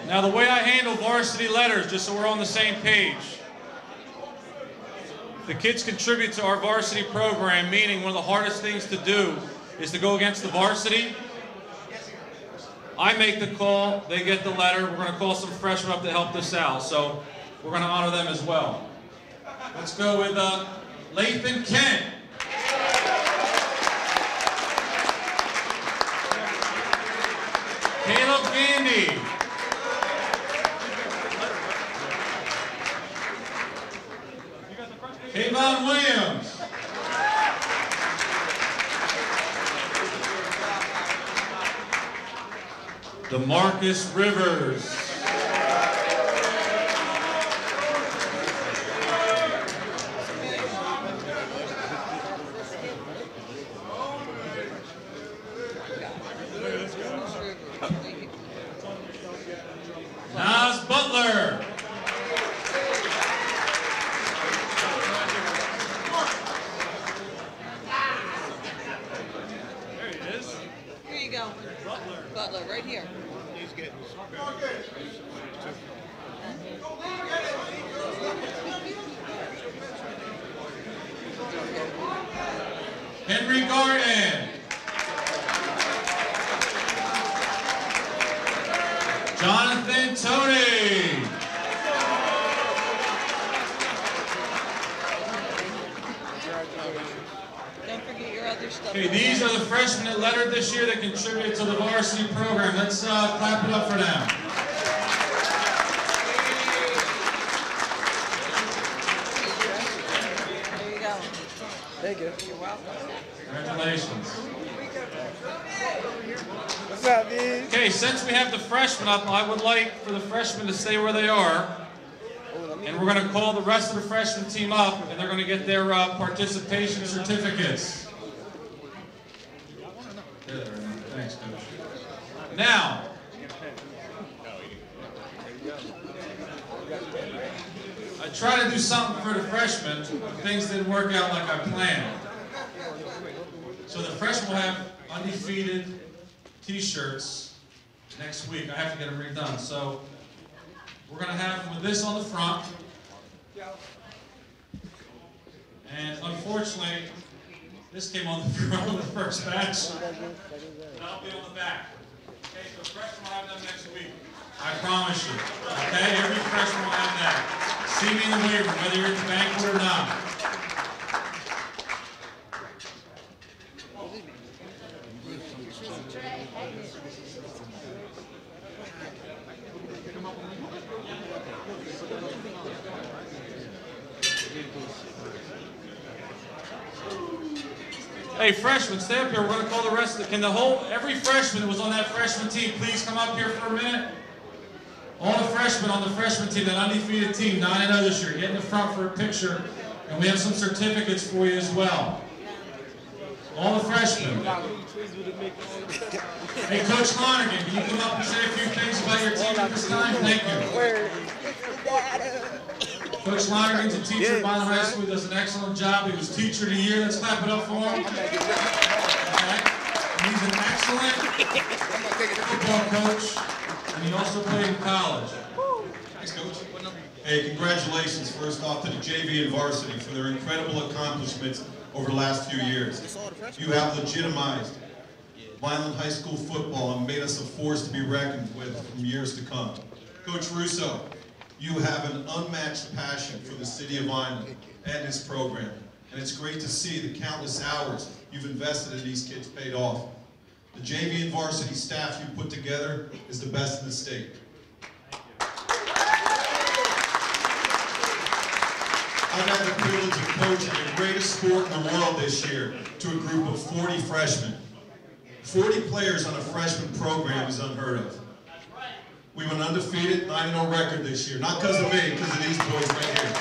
Now, the way I handle varsity letters, just so we're on the same page, the kids contribute to our varsity program, meaning one of the hardest things to do is to go against the varsity. I make the call, they get the letter. We're going to call some freshmen up to help this out, so we're going to honor them as well. Let's go with Lathan Kent. Caleb Gandy. Kayvon Williams. DeMarcus Rivers. He's getting his certificate. Henry Garden. Jonathan Tony. Don't forget your other stuff. Okay, these are the freshmen that lettered this year that contributed to the varsity program. Let's clap it up for them. There you go. Thank you. You're welcome. Congratulations. What's up, dude? Okay, since we have the freshmen up, I would like for the freshmen to stay where they are. And we're going to call the rest of the freshman team up, and they're going to get their participation certificates. Good. Thanks, Coach. Now, I tried to do something for the freshmen, but things didn't work out like I planned. So the freshmen will have undefeated T-shirts next week. I have to get them redone. So we're going to have them with this on the front. And unfortunately, this came on the front of the first batch. And I'll be on the back. Okay, so freshmen will have them next week. I promise you. Okay, every freshman will have that. See me in the weight room, whether you're at the banquet or not. Hey, freshmen, stay up here. We're going to call the rest of every freshman that was on that freshman team, please come up here for a minute. All the freshmen on the freshman team, that undefeated team, 9-0 this year, get in the front for a picture, and we have some certificates for you as well. All the freshmen. Hey, Coach Lonergan, can you come up and say a few things about your team at this time? Thank you. Coach Lonergan's a teacher at Vineland High School. He does an excellent job. He was Teacher of the Year. Let's clap it up for him. Okay. And he's an excellent football coach, and he also played in college. Thanks, Coach. Hey, congratulations first off to the JV and varsity for their incredible accomplishments over the last few years. You have legitimized Vineland High School football and made us a force to be reckoned with from years to come. Coach Russo, you have an unmatched passion for the city of Vineland and its program. And it's great to see the countless hours you've invested in these kids paid off. The JV and varsity staff you put together is the best in the state. I've had the privilege of coaching the greatest sport in the world this year to a group of 40 freshmen. 40 players on a freshman program is unheard of. We went undefeated, 9-0 record this year. Not because of me, because of these boys right here.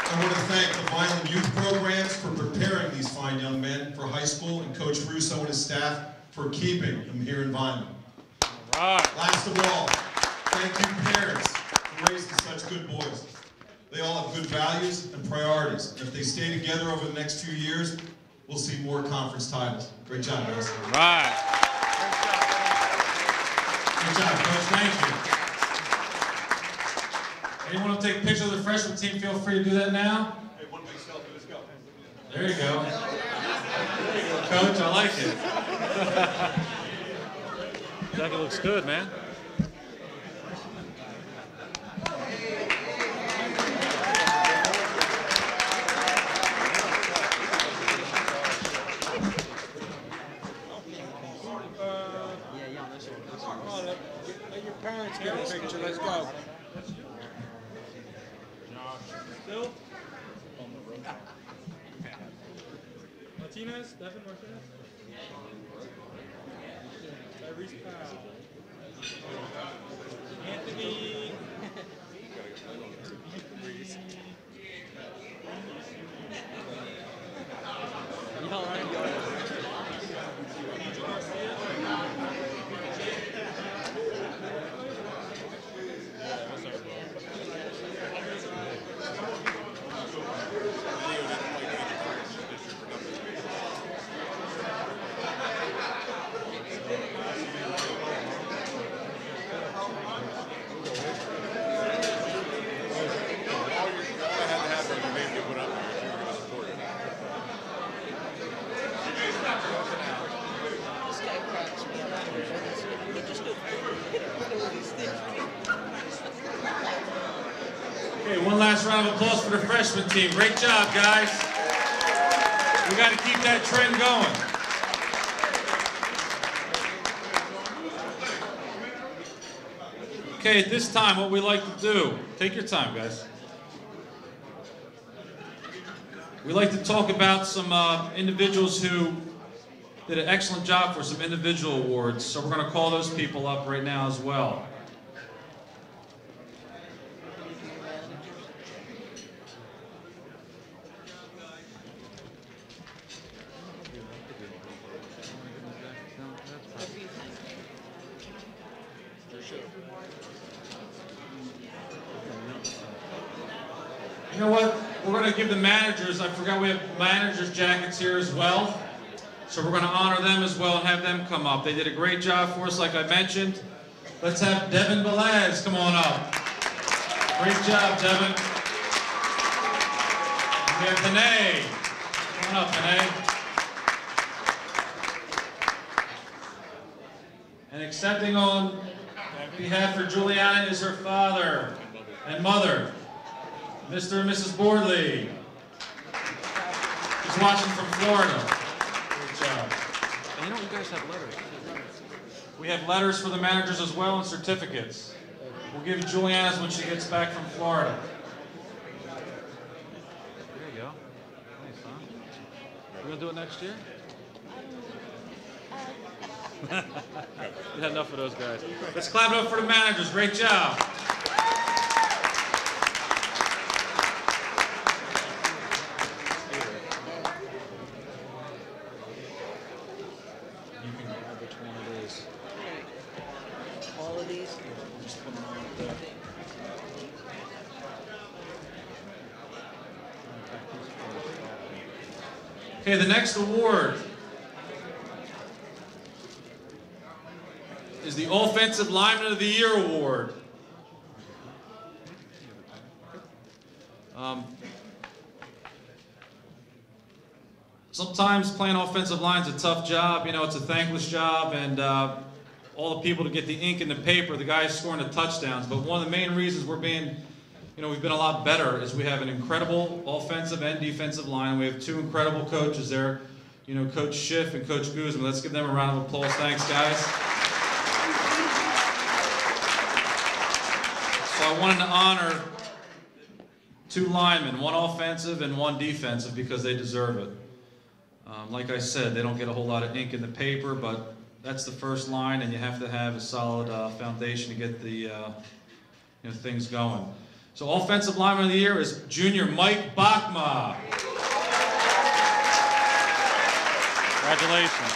I want to thank the Vineland youth programs for preparing these fine young men for high school, and Coach Russo and his staff for keeping them here in Vineland. Last of all, thank you parents for raising such good boys. They all have good values and priorities, and if they stay together over the next few years, we'll see more conference titles. Great job, guys. Good job, Coach. Thank you. Anyone want to take a picture of the freshman team? Feel free to do that now. Hey, one big selfie, let's go. There you go. Coach, I like it. Jacket looks good, man. Let your parents get a picture. Let's go. Still? Martinez? Devin Martinez? Tyrese Powell. Anthony. Last round of applause for the freshman team. Great job, guys. We got to keep that trend going. Okay, at this time, what we like to do, take your time, guys. We like to talk about some individuals who did an excellent job for some individual awards. So we're going to call those people up right now as well. You know what? We're going to give the managers, I forgot we have managers' jackets here as well. So we're going to honor them as well and have them come up. They did a great job for us, like I mentioned. Let's have Devin Velez come on up. Great job, Devin. We have Danae. Come on up, Danae. And accepting on behalf of Juliana is her father and mother, Mr. and Mrs. Boardley. He's watching from Florida. Great job. And you know, you guys have letters. We have letters for the managers as well and certificates. We'll give Juliana's when she gets back from Florida. There you go. Nice, huh? We're going to do it next year? We had enough of those guys. Let's clap it up for the managers. Great job. You can grab which one it is. All of these? Just put them on up there. Okay, the next award is the Offensive Lineman of the Year Award. Sometimes playing offensive line is a tough job. You know, it's a thankless job, and all the people to get the ink in the paper, the guys scoring the touchdowns. But one of the main reasons we've been a lot better is we have an incredible offensive and defensive line. We have two incredible coaches there, you know, Coach Schiff and Coach Guzman. Let's give them a round of applause. Thanks, guys. So I wanted to honor two linemen, one offensive and one defensive, because they deserve it. Like I said, they don't get a whole lot of ink in the paper, but that's the first line, and you have to have a solid foundation to get the things going. So Offensive Lineman of the Year is Junior Mike Bachma. Congratulations.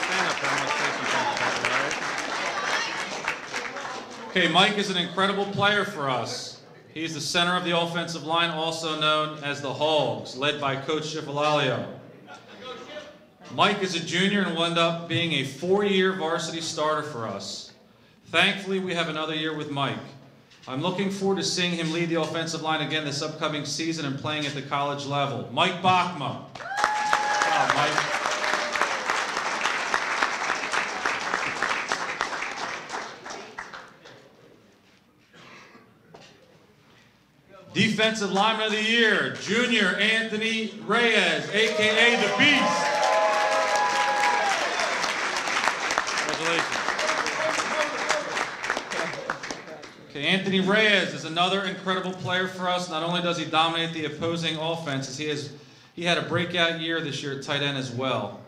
Stand up there. I'm going to say some things about it, all right? Okay, Mike is an incredible player for us. He's the center of the offensive line, also known as the Hogs, led by Coach Schifalalio. Mike is a junior and will end up being a 4-year varsity starter for us. Thankfully, we have another year with Mike. I'm looking forward to seeing him lead the offensive line again this upcoming season and playing at the college level. Mike Bachma. Wow, Mike. Defensive Lineman of the Year, Junior Anthony Reyes, a.k.a. The Beast. Congratulations. Okay, Anthony Reyes is another incredible player for us. Not only does he dominate the opposing offenses, he had a breakout year this year at tight end as well.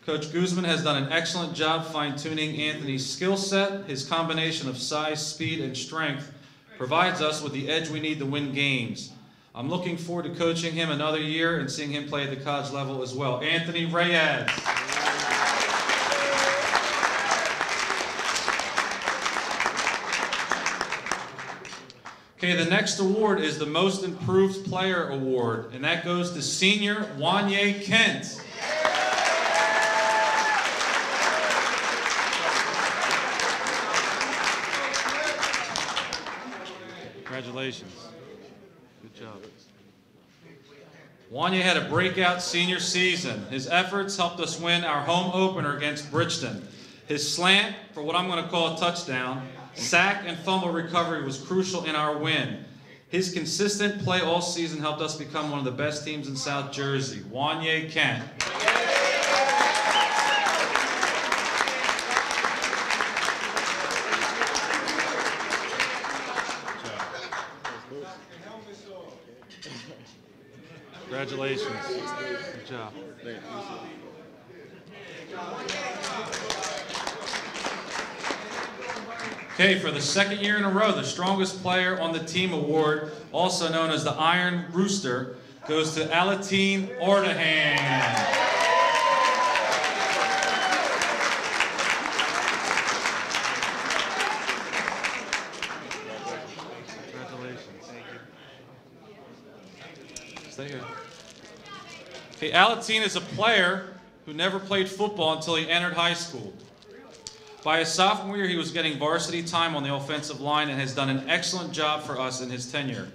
Coach Guzman has done an excellent job fine-tuning Anthony's skill set. His combination of size, speed, and strength provides us with the edge we need to win games. I'm looking forward to coaching him another year and seeing him play at the college level as well. Anthony Reyes. Okay, the next award is the Most Improved Player Award, and that goes to Senior Wanye Kent. Congratulations. Good job. Wanye had a breakout senior season. His efforts helped us win our home opener against Bridgeton. His slant, for what I'm going to call a touchdown, sack, and fumble recovery was crucial in our win. His consistent play all season helped us become one of the best teams in South Jersey. Wanye Kent. Congratulations. Good job. Okay, for the second year in a row, the strongest player on the team award, also known as the Iron Rooster, goes to Alatine Ordahan. Congratulations. Stay here. Okay, Alatine is a player who never played football until he entered high school. By his sophomore year, he was getting varsity time on the offensive line and has done an excellent job for us in his tenure.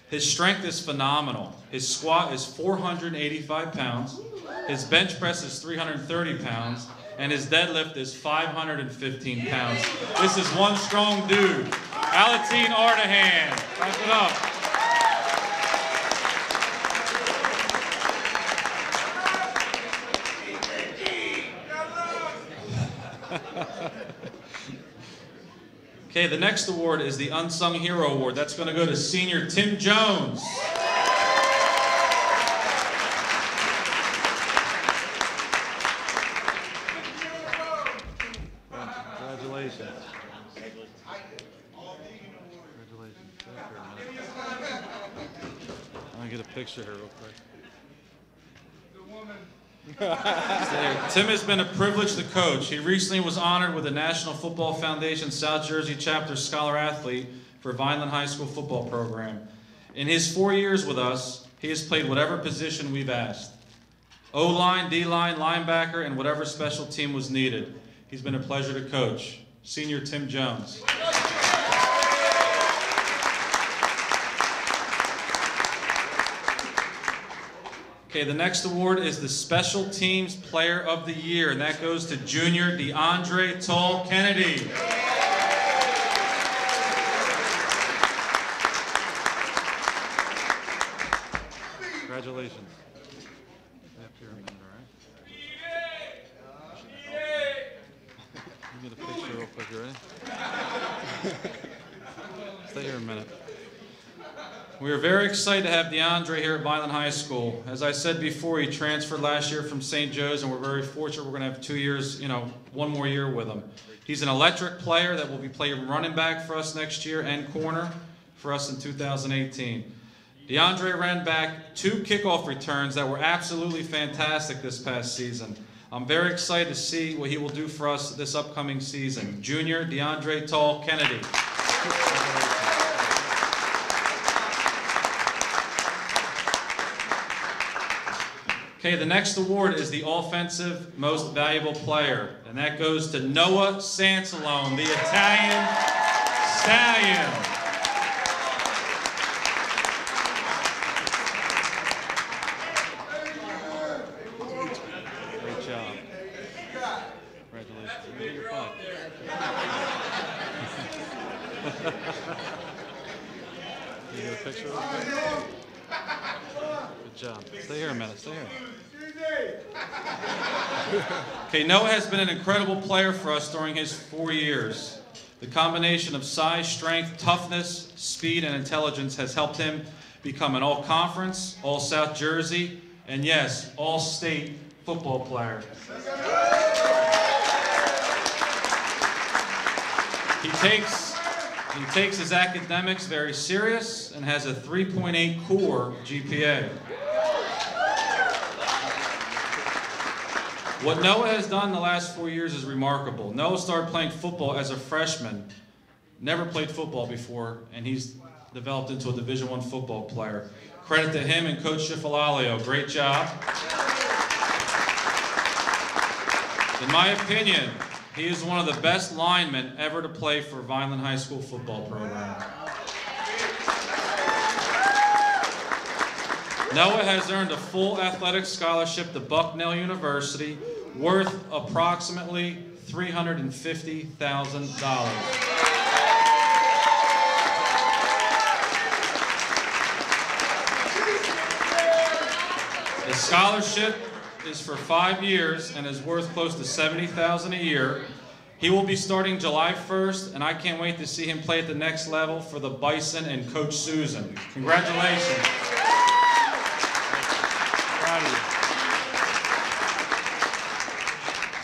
His strength is phenomenal. His squat is 485 pounds, his bench press is 330 pounds, and his deadlift is 515 pounds. This is one strong dude. Alatine Ordahan. Clap it up. Okay, the next award is the Unsung Hero Award. That's going to go to senior Tim Jones. Congratulations. Congratulations. I'm going to get a picture here real quick. Tim has been a privilege to coach. He recently was honored with the National Football Foundation South Jersey Chapter Scholar Athlete for Vineland High School football program. In his 4 years with us, he has played whatever position we've asked. O-line, D-line, linebacker, and whatever special team was needed. He's been a pleasure to coach. Senior Tim Jones. Okay, the next award is the Special Teams Player of the Year, and that goes to junior DeAndre Toll Kennedy. Congratulations. After a minute, all right? Let me get a picture real quick, you ready? Stay here a minute. We are very excited to have DeAndre here at Vineland High School. As I said before, he transferred last year from St. Joe's, and we're very fortunate we're going to have 2 years, one more year with him. He's an electric player that will be playing running back for us next year and corner for us in 2018. DeAndre ran back 2 kickoff returns that were absolutely fantastic this past season. I'm very excited to see what he will do for us this upcoming season. Junior DeAndre Toll Kennedy. Okay, the next award is the Offensive Most Valuable Player, and that goes to Noah Sansalone, the Italian Stallion. Great job. Congratulations. Get your butt. Can you get a picture of it? Good job. Stay here a minute. Stay here. Okay, Noah has been an incredible player for us during his 4 years. The combination of size, strength, toughness, speed, and intelligence has helped him become an all-conference, all-South Jersey, and yes, all-state football player. He takes his academics very serious and has a 3.8 core GPA. What Noah has done the last 4 years is remarkable. Noah started playing football as a freshman, never played football before, and he's developed into a Division I football player. Credit to him and Coach Schifalalio. Great job. In my opinion, he is one of the best linemen ever to play for Vineland High School football program. Noah has earned a full athletic scholarship to Bucknell University, worth approximately $350,000. The scholarship is for 5 years and is worth close to $70,000 a year. He will be starting July 1st, and I can't wait to see him play at the next level for the Bison and Coach Susan. Congratulations. Proud of you.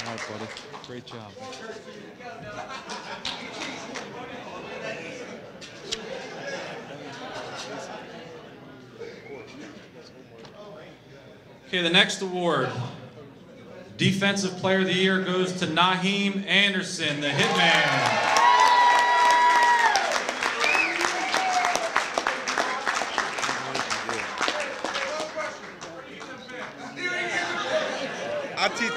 All right, buddy. Great job. Okay, the next award, Defensive Player of the Year, goes to Naeem Anderson, the Hitman. I teach.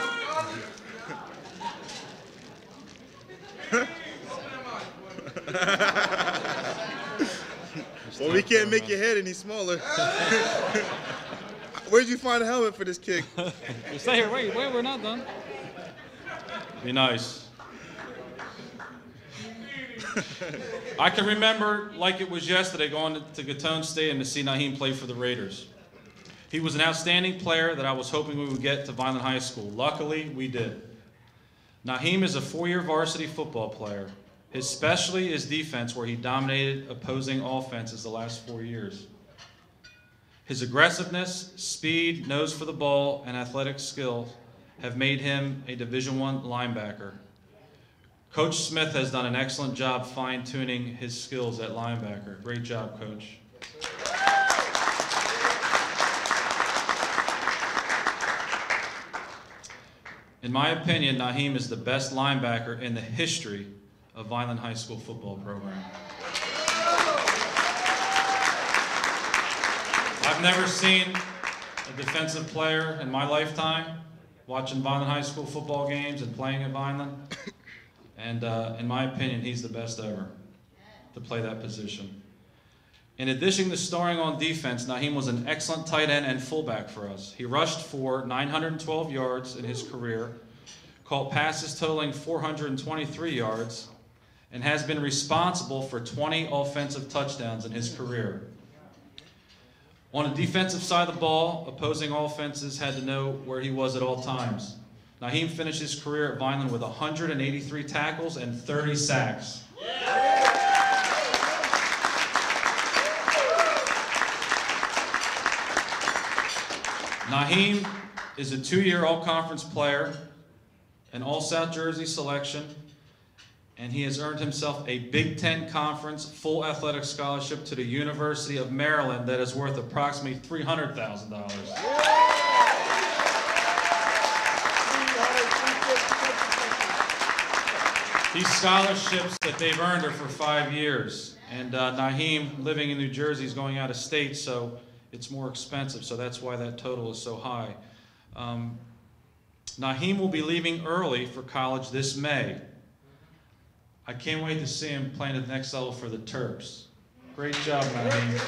Well, we can't make your head any smaller. Where'd you find a helmet for this kick? Stay here. Wait, we're not done. Be nice. I can remember like it was yesterday going to Gatone Stadium to see Naeem play for the Raiders. He was an outstanding player that I was hoping we would get to Vineland High School. Luckily, we did. Naeem is a 4-year varsity football player. His specialty is defense, where he dominated opposing offenses the last 4 years. His aggressiveness, speed, nose for the ball, and athletic skills have made him a Division I linebacker. Coach Smith has done an excellent job fine-tuning his skills at linebacker. Great job, Coach. In my opinion, Naeem is the best linebacker in the history of Vineland High School football program. I've never seen a defensive player in my lifetime watching Vineland High School football games and playing at Vineland. And in my opinion, he's the best ever to play that position. In addition to starring on defense, Naeem was an excellent tight end and fullback for us. He rushed for 912 yards in his career, caught passes totaling 423 yards, and has been responsible for 20 offensive touchdowns in his career. On the defensive side of the ball, opposing offenses had to know where he was at all times. Naeem finished his career at Vineland with 183 tackles and 30 sacks. Naeem is a 2-year all-conference player, an all-South Jersey selection, and he has earned himself a Big Ten Conference full athletic scholarship to the University of Maryland that is worth approximately $300,000. These scholarships that they've earned are for 5 years, and Naeem, living in New Jersey, is going out of state, so it's more expensive, so that's why that total is so high. Naeem will be leaving early for college this May. I can't wait to see him playing at the next level for the Terps. Great job, Naeem.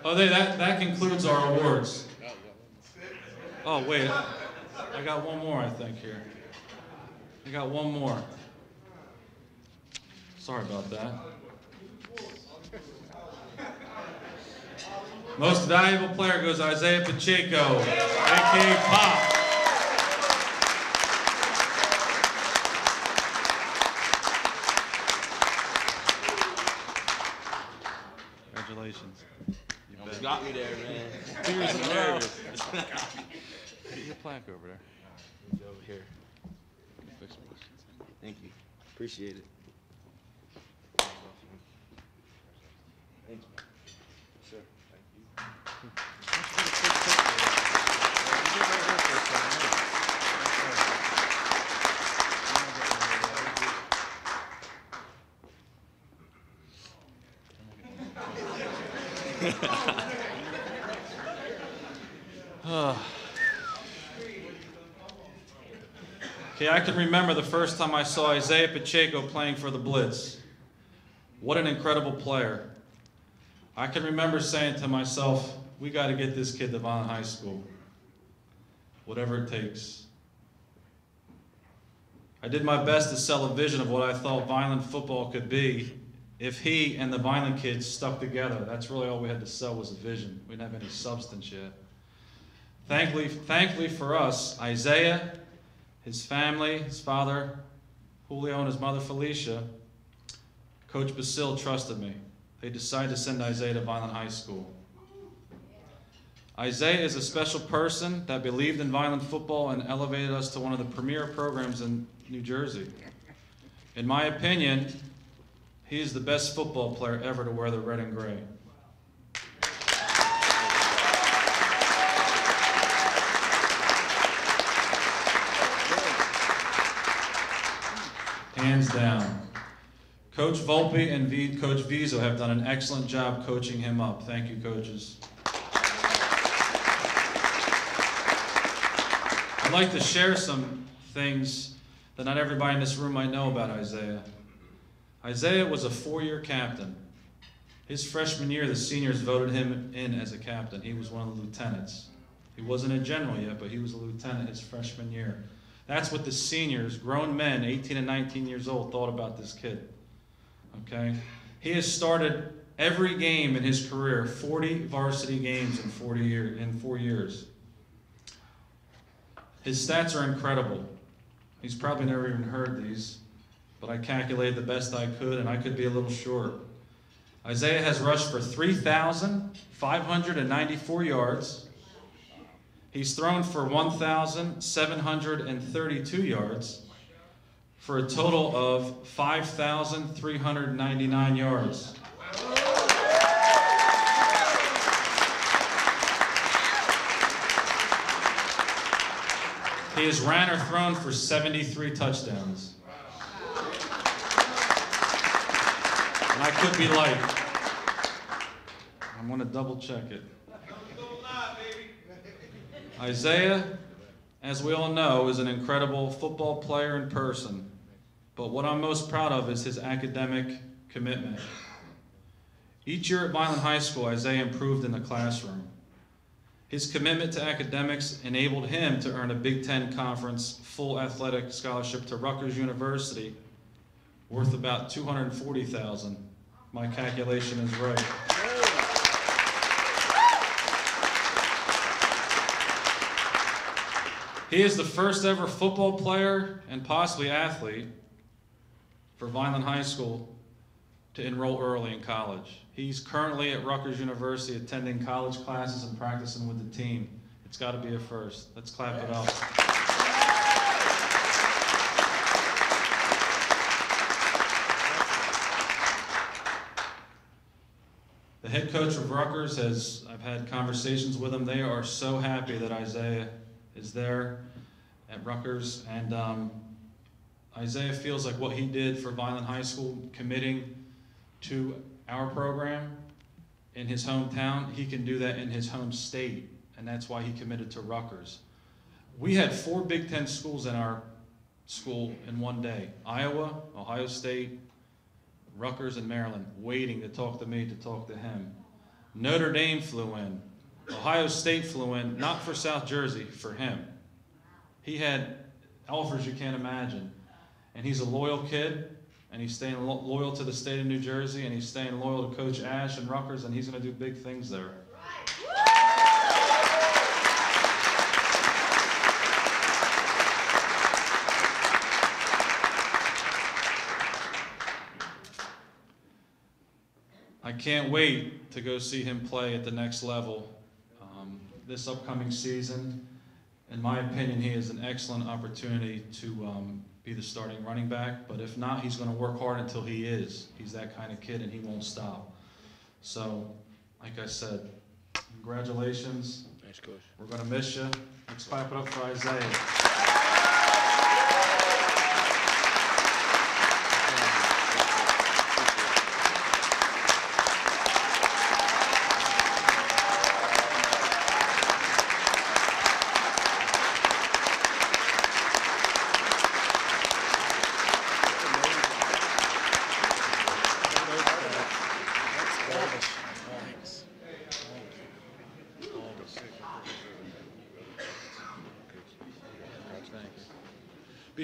Oh, that concludes our awards. Oh, wait. I got one more, I think, here. I got one more. Sorry about that. Most valuable player goes Isaiah Pacheco, a.k.a. Pop. Congratulations. You got me there, man. I'm nervous. Get your plaque over there. It's over here. Thank you. Appreciate it. Thanks, man. Sure. Okay, I can remember the first time I saw Isaiah Pacheco playing for the Blitz. What an incredible player. I can remember saying to myself, we got to get this kid to Vineland High School, whatever it takes. I did my best to sell a vision of what I thought Vineland football could be if he and the Vineland kids stuck together. That's really all we had to sell was a vision. We didn't have any substance yet. Thankfully for us, Isaiah, his family, his father, Julio, and his mother, Felicia, Coach Basil trusted me. They decided to send Isaiah to Vineland High School. Isaiah is a special person that believed in Vineland football and elevated us to one of the premier programs in New Jersey. In my opinion, he is the best football player ever to wear the red and gray. Hands down. Coach Volpe and Coach Vizo have done an excellent job coaching him up. Thank you, coaches. I'd like to share some things that not everybody in this room might know about Isaiah. Isaiah was a 4-year captain. His freshman year, the seniors voted him in as a captain. He was one of the lieutenants. He wasn't a general yet, but he was a lieutenant his freshman year. That's what the seniors, grown men, 18 and 19 years old, thought about this kid. Okay? He has started every game in his career, 40 varsity games in 4 years. His stats are incredible. He's probably never even heard these, but I calculated the best I could, and I could be a little short. Isaiah has rushed for 3,594 yards. He's thrown for 1,732 yards for a total of 5,399 yards. He has ran or thrown for 73 touchdowns. And I could be light. I'm going to double check it. Isaiah, as we all know, is an incredible football player in person. But what I'm most proud of is his academic commitment. Each year at Vineland High School, Isaiah improved in the classroom. His commitment to academics enabled him to earn a Big Ten Conference full athletic scholarship to Rutgers University, worth about $240,000. My calculation is right. He is the first ever football player and possibly athlete for Vineland High School to enroll early in college. He's currently at Rutgers University attending college classes and practicing with the team. It's got to be a first. Let's clap it up. The head coach of Rutgers I've had conversations with him. They are so happy that Isaiah is there at Rutgers, and Isaiah feels like what he did for Vineland High School, committing to our program in his hometown, he can do that in his home state, and that's why he committed to Rutgers. We had 4 Big Ten schools in our school in one day: Iowa, Ohio State, Rutgers, and Maryland, waiting to talk to me, to talk to him. Notre Dame flew in. Ohio State flew in, not for South Jersey, for him. He had offers you can't imagine. And he's a loyal kid, and he's staying loyal to the state of New Jersey, and he's staying loyal to Coach Ash and Rutgers, and he's going to do big things there. I can't wait to go see him play at the next level this upcoming season. In my opinion, he has an excellent opportunity to be the starting running back, but if not, he's going to work hard until he is. He's that kind of kid, and he won't stop. So, like I said, congratulations. Thanks, Coach. We're going to miss you. Let's clap it up for Isaiah.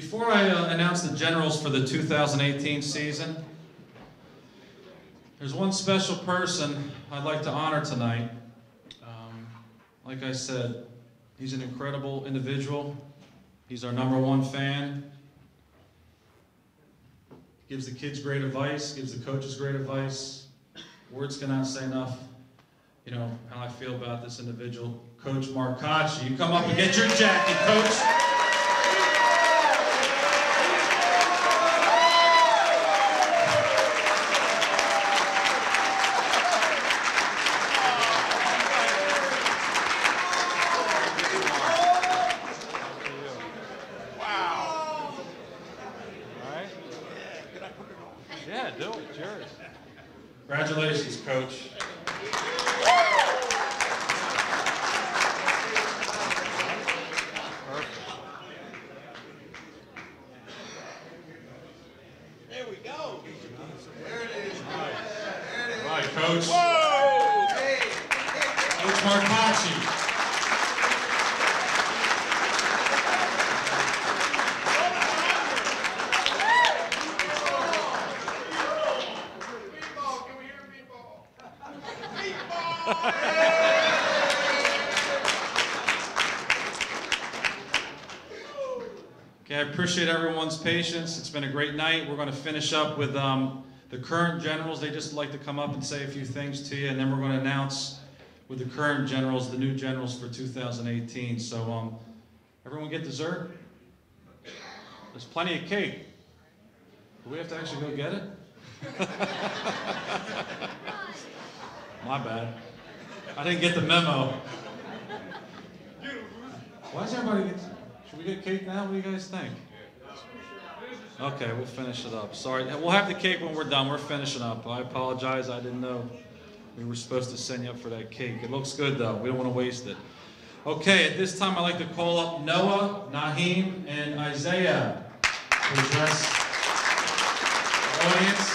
Before I announce the generals for the 2018 season, there's one special person I'd like to honor tonight. Like I said, he's an incredible individual. He's our #1 fan. Gives the kids great advice, gives the coaches great advice. Words cannot say enough, you know, how I feel about this individual. Coach Marcacci, you come up and get your jacket, Coach. Yeah, do it. It's yours. Congratulations, Coach. There we go. There it is. All right, Coach. Whoa! Hey. Coach Marcacci. Okay, I appreciate everyone's patience. It's been a great night. We're going to finish up with the current generals. They just like to come up and say a few things to you, and then we're going to announce with the current generals, the new generals for 2018. So everyone get dessert? There's plenty of cake. Do we have to actually go get it? My bad. I didn't get the memo. Why does everybody get... Should we get cake now? What do you guys think? Okay, we'll finish it up. Sorry, we'll have the cake when we're done. We're finishing up. I apologize. I didn't know we were supposed to send you up for that cake. It looks good, though. We don't want to waste it. Okay, at this time, I'd like to call up Noah, Naeem, and Isaiah to address the audience.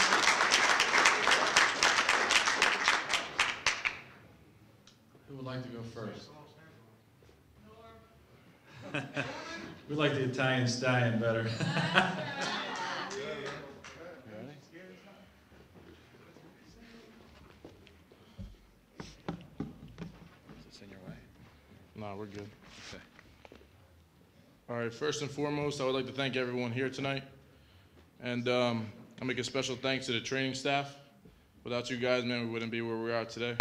Who would like to go first? We like the Italian stallion better. No, we're good. Okay. All right, first and foremost, I would like to thank everyone here tonight. And I'll make a special thanks to the training staff. Without you guys, man, we wouldn't be where we are today.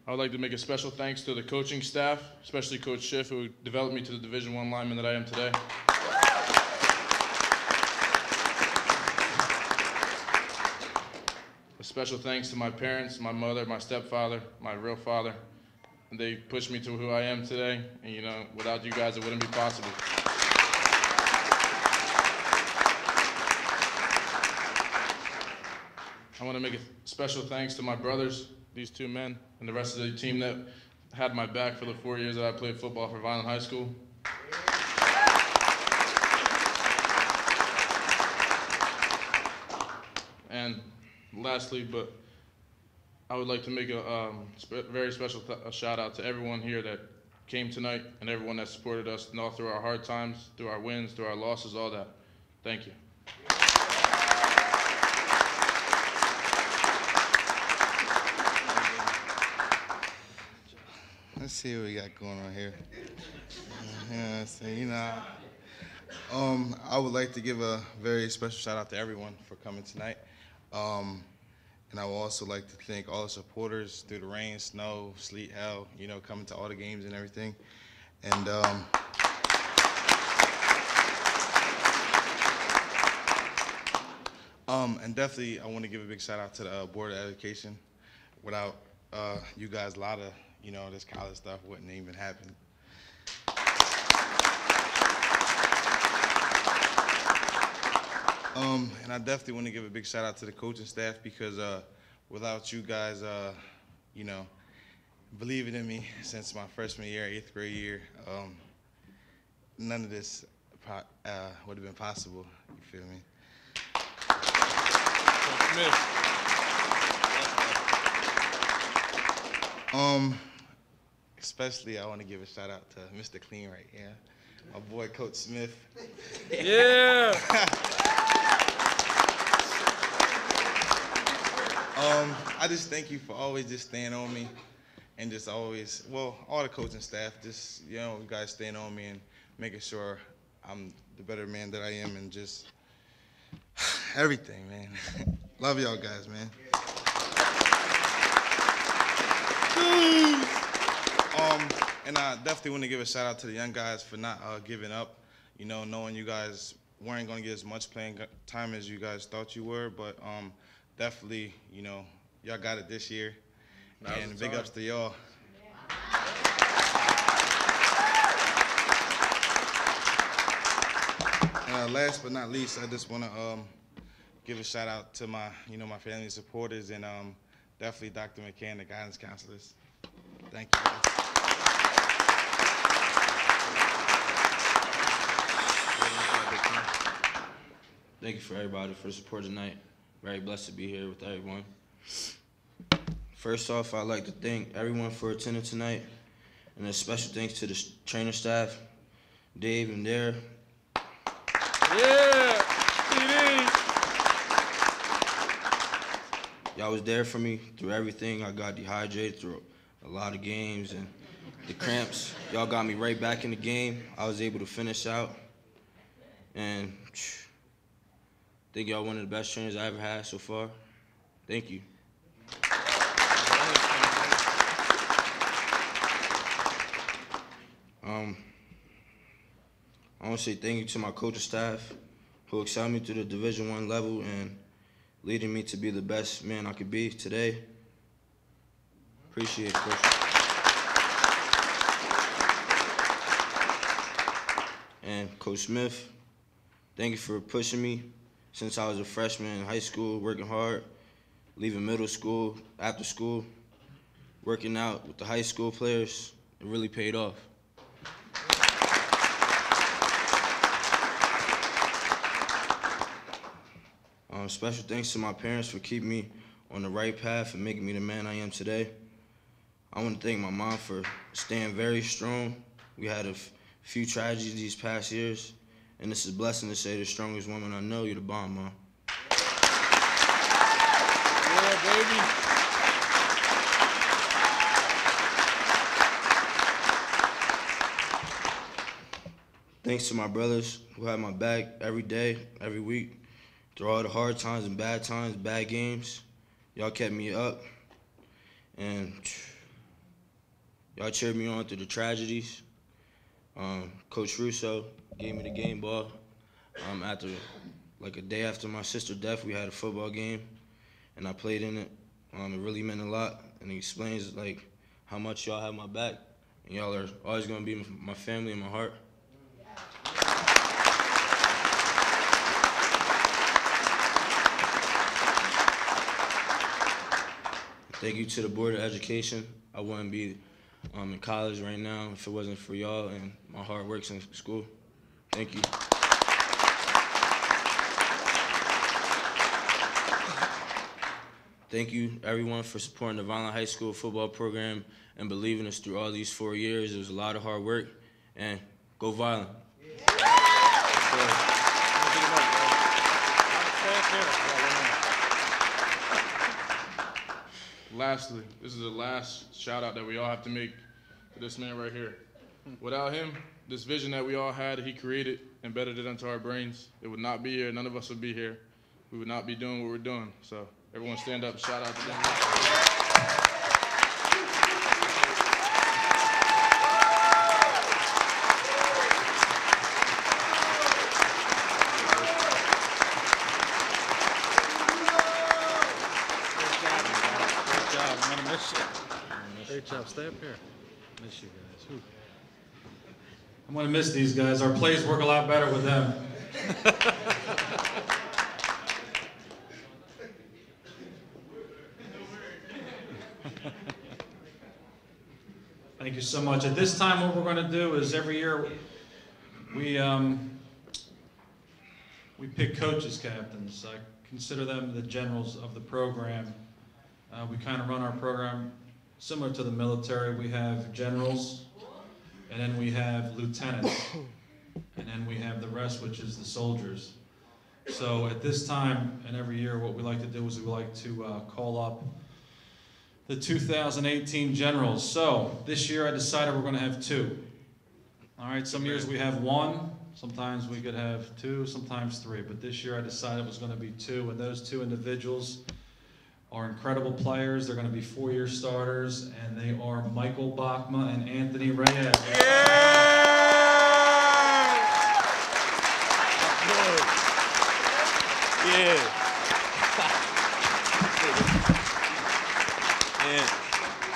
I would like to make a special thanks to the coaching staff, especially Coach Schiff, who developed me to the Division I lineman that I am today. A special thanks to my parents, my mother, my stepfather, my real father. And they pushed me to who I am today. And you know, without you guys, it wouldn't be possible. I want to make a special thanks to my brothers, these two men, and the rest of the team that had my back for the 4 years that I played football for Vineland High School. And lastly, but I would like to make a very special shout out to everyone here that came tonight and everyone that supported us and all through our hard times, through our wins, through our losses, all that. Thank you. Let's see what we got going on here. Yeah, so, I would like to give a very special shout out to everyone for coming tonight. And I would also like to thank all the supporters through the rain, snow, sleet, hell, coming to all the games and everything. And and definitely I want to give a big shout out to the Board of Education. Without you guys, a lot of this college stuff wouldn't even happen. And I definitely want to give a big shout out to the coaching staff because without you guys, believing in me since my freshman year, 8th grade year, none of this would have been possible. You feel me? Especially I want to give a shout out to Mr. Clean right here, my boy Coach Smith. Yeah. I just thank you for always just staying on me and just always, well, all the coaching staff, just, you know, you guys staying on me and making sure I'm the better man that I am and just everything, man. Love y'all guys, man. And I definitely want to give a shout out to the young guys for not giving up, you know, knowing you guys weren't going to get as much playing time as you guys thought you were, but definitely, you know, y'all got it this year, and big ups to y'all. Last but not least, I just want to give a shout out to my, you know, my family and supporters, and definitely Dr. McCann, the guidance counselors. Thank you, guys. Thank you for everybody for the support tonight. Very blessed to be here with everyone. First off, I'd like to thank everyone for attending tonight, and a special thanks to the trainer staff, Dave and Dare. Yeah. TV. Y'all was there for me through everything. I got dehydrated through a lot of games and the cramps. Y'all got me right back in the game. I was able to finish out, and I think y'all one of the best trainers I ever had so far. Thank you. I want to say thank you to my coaching staff who excelled me to the Division I level and leading me to be the best man I could be today. Appreciate it, Coach. And Coach Smith, thank you for pushing me since I was a freshman in high school, working hard, leaving middle school, after school, working out with the high school players. It really paid off. Special thanks to my parents for keeping me on the right path and making me the man I am today. I want to thank my mom for staying very strong. We had a few tragedies these past years, and it's a blessing to say the strongest woman I know. You're the bomb, Mom. Yeah, baby. Thanks to my brothers who had my back every day, every week, through all the hard times and bad games. Y'all kept me up, and y'all cheered me on through the tragedies. Coach Russo gave me the game ball. After, like a day after my sister's death, we had a football game, and I played in it. It really meant a lot, and it explains like how much y'all have my back, and y'all are always gonna be my family and my heart. Thank you to the Board of Education. I wouldn't be in college right now if it wasn't for y'all and my hard work in school. Thank you. Thank you, everyone, for supporting the Vineland High School football program and believing us through all these 4 years. It was a lot of hard work, and go Vineland. Lastly, this is the last shout out that we all have to make to this man right here. Without him, this vision that we all had, he created, embedded it into our brains. It would not be here. None of us would be here. We would not be doing what we're doing. So everyone stand up and shout out to them. Great job. Stay up here. Miss you guys. Whew. I'm going to miss these guys. Our plays work a lot better with them. Thank you so much. At this time, what we're going to do is every year we pick coaches captains. I consider them the generals of the program. We kind of run our program similar to the military. We have generals, and then we have lieutenants, and then we have the rest, which is the soldiers. So at this time and every year, what we like to do is we like to call up the 2018 generals. So this year I decided we're going to have 2. All right, some years we have 1, sometimes we could have 2, sometimes 3, but this year I decided it was going to be 2, and those 2 individuals are incredible players. They're going to be 4-year starters, and they are Michael Bachma and Anthony Reyes. Yeah!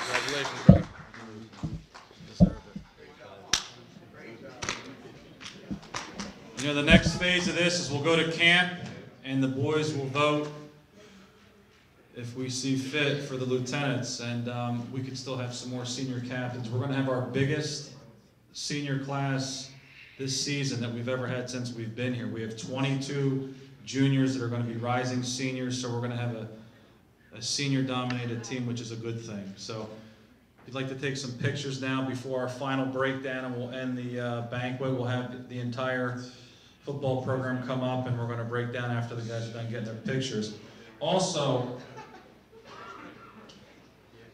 Congratulations, brother. You know, the next phase of this is we'll go to camp, and the boys will vote if we see fit for the lieutenants, and we could still have some more senior captains. We're going to have our biggest senior class this season that we've ever had since we've been here. We have 22 juniors that are going to be rising seniors, so we're going to have a senior-dominated team, which is a good thing. So if you'd like to take some pictures now before our final breakdown, and we'll end the banquet. We'll have the entire football program come up, and we're going to break down after the guys are done getting their pictures. Also,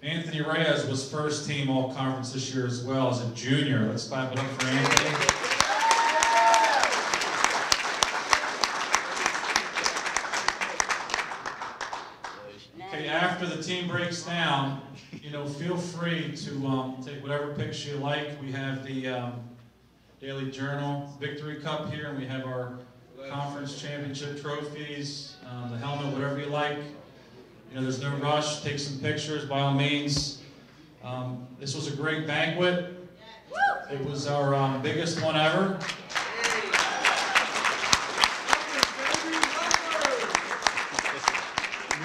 Anthony Reyes was first team all-conference this year as well as a junior. Let's clap it up for Anthony. Okay, after the team breaks down, you know, feel free to take whatever picture you like. We have the Daily Journal Victory Cup here, and we have our conference championship trophies, the helmet, whatever you like. You know, there's no rush. Take some pictures by all means. This was a great banquet. It was our biggest one ever.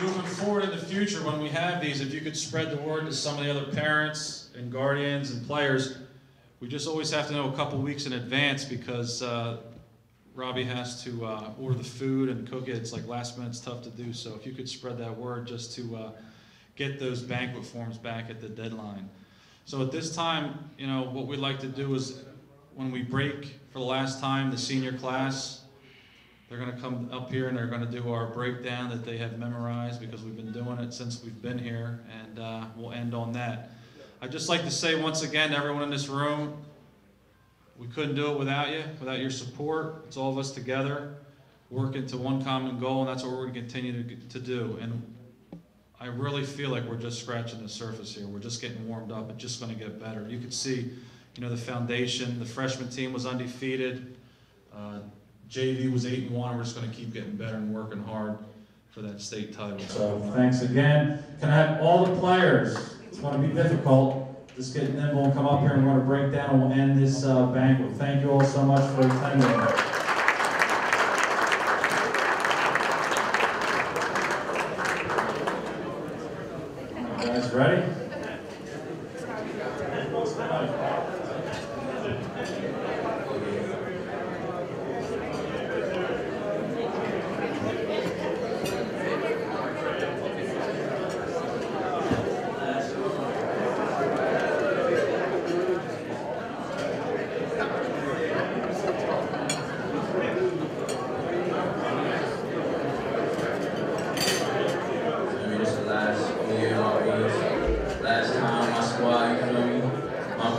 Moving forward in the future, when we have these, if you could spread the word to some of the other parents and guardians and players, we just always have to know a couple weeks in advance because Robbie has to order the food and cook it. It's like last minute, it's tough to do. So if you could spread that word just to get those banquet forms back at the deadline. So at this time, you know, what we'd like to do is when we break for the last time, the senior class, they're going to come up here and they're going to do our breakdown that they have memorized because we've been doing it since we've been here, and we'll end on that. I'd just like to say once again to everyone in this room, we couldn't do it without you, without your support. It's all of us together working to one common goal, and that's what we're going to continue to do. And I really feel like we're just scratching the surface here. We're just getting warmed up. It's just going to get better. You can see, you know, the foundation. The freshman team was undefeated. JV was 8-1. We're just going to keep getting better and working hard for that state title. So thanks again. Can I have all the players? It's going to be difficult. Just get nimble and come up here and we're going to break down and we'll end this banquet. Thank you all so much for attending. You guys ready?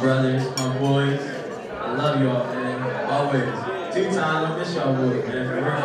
brothers, my boys. I love y'all, man. Always. 2 times, I miss y'all boys, man. For real.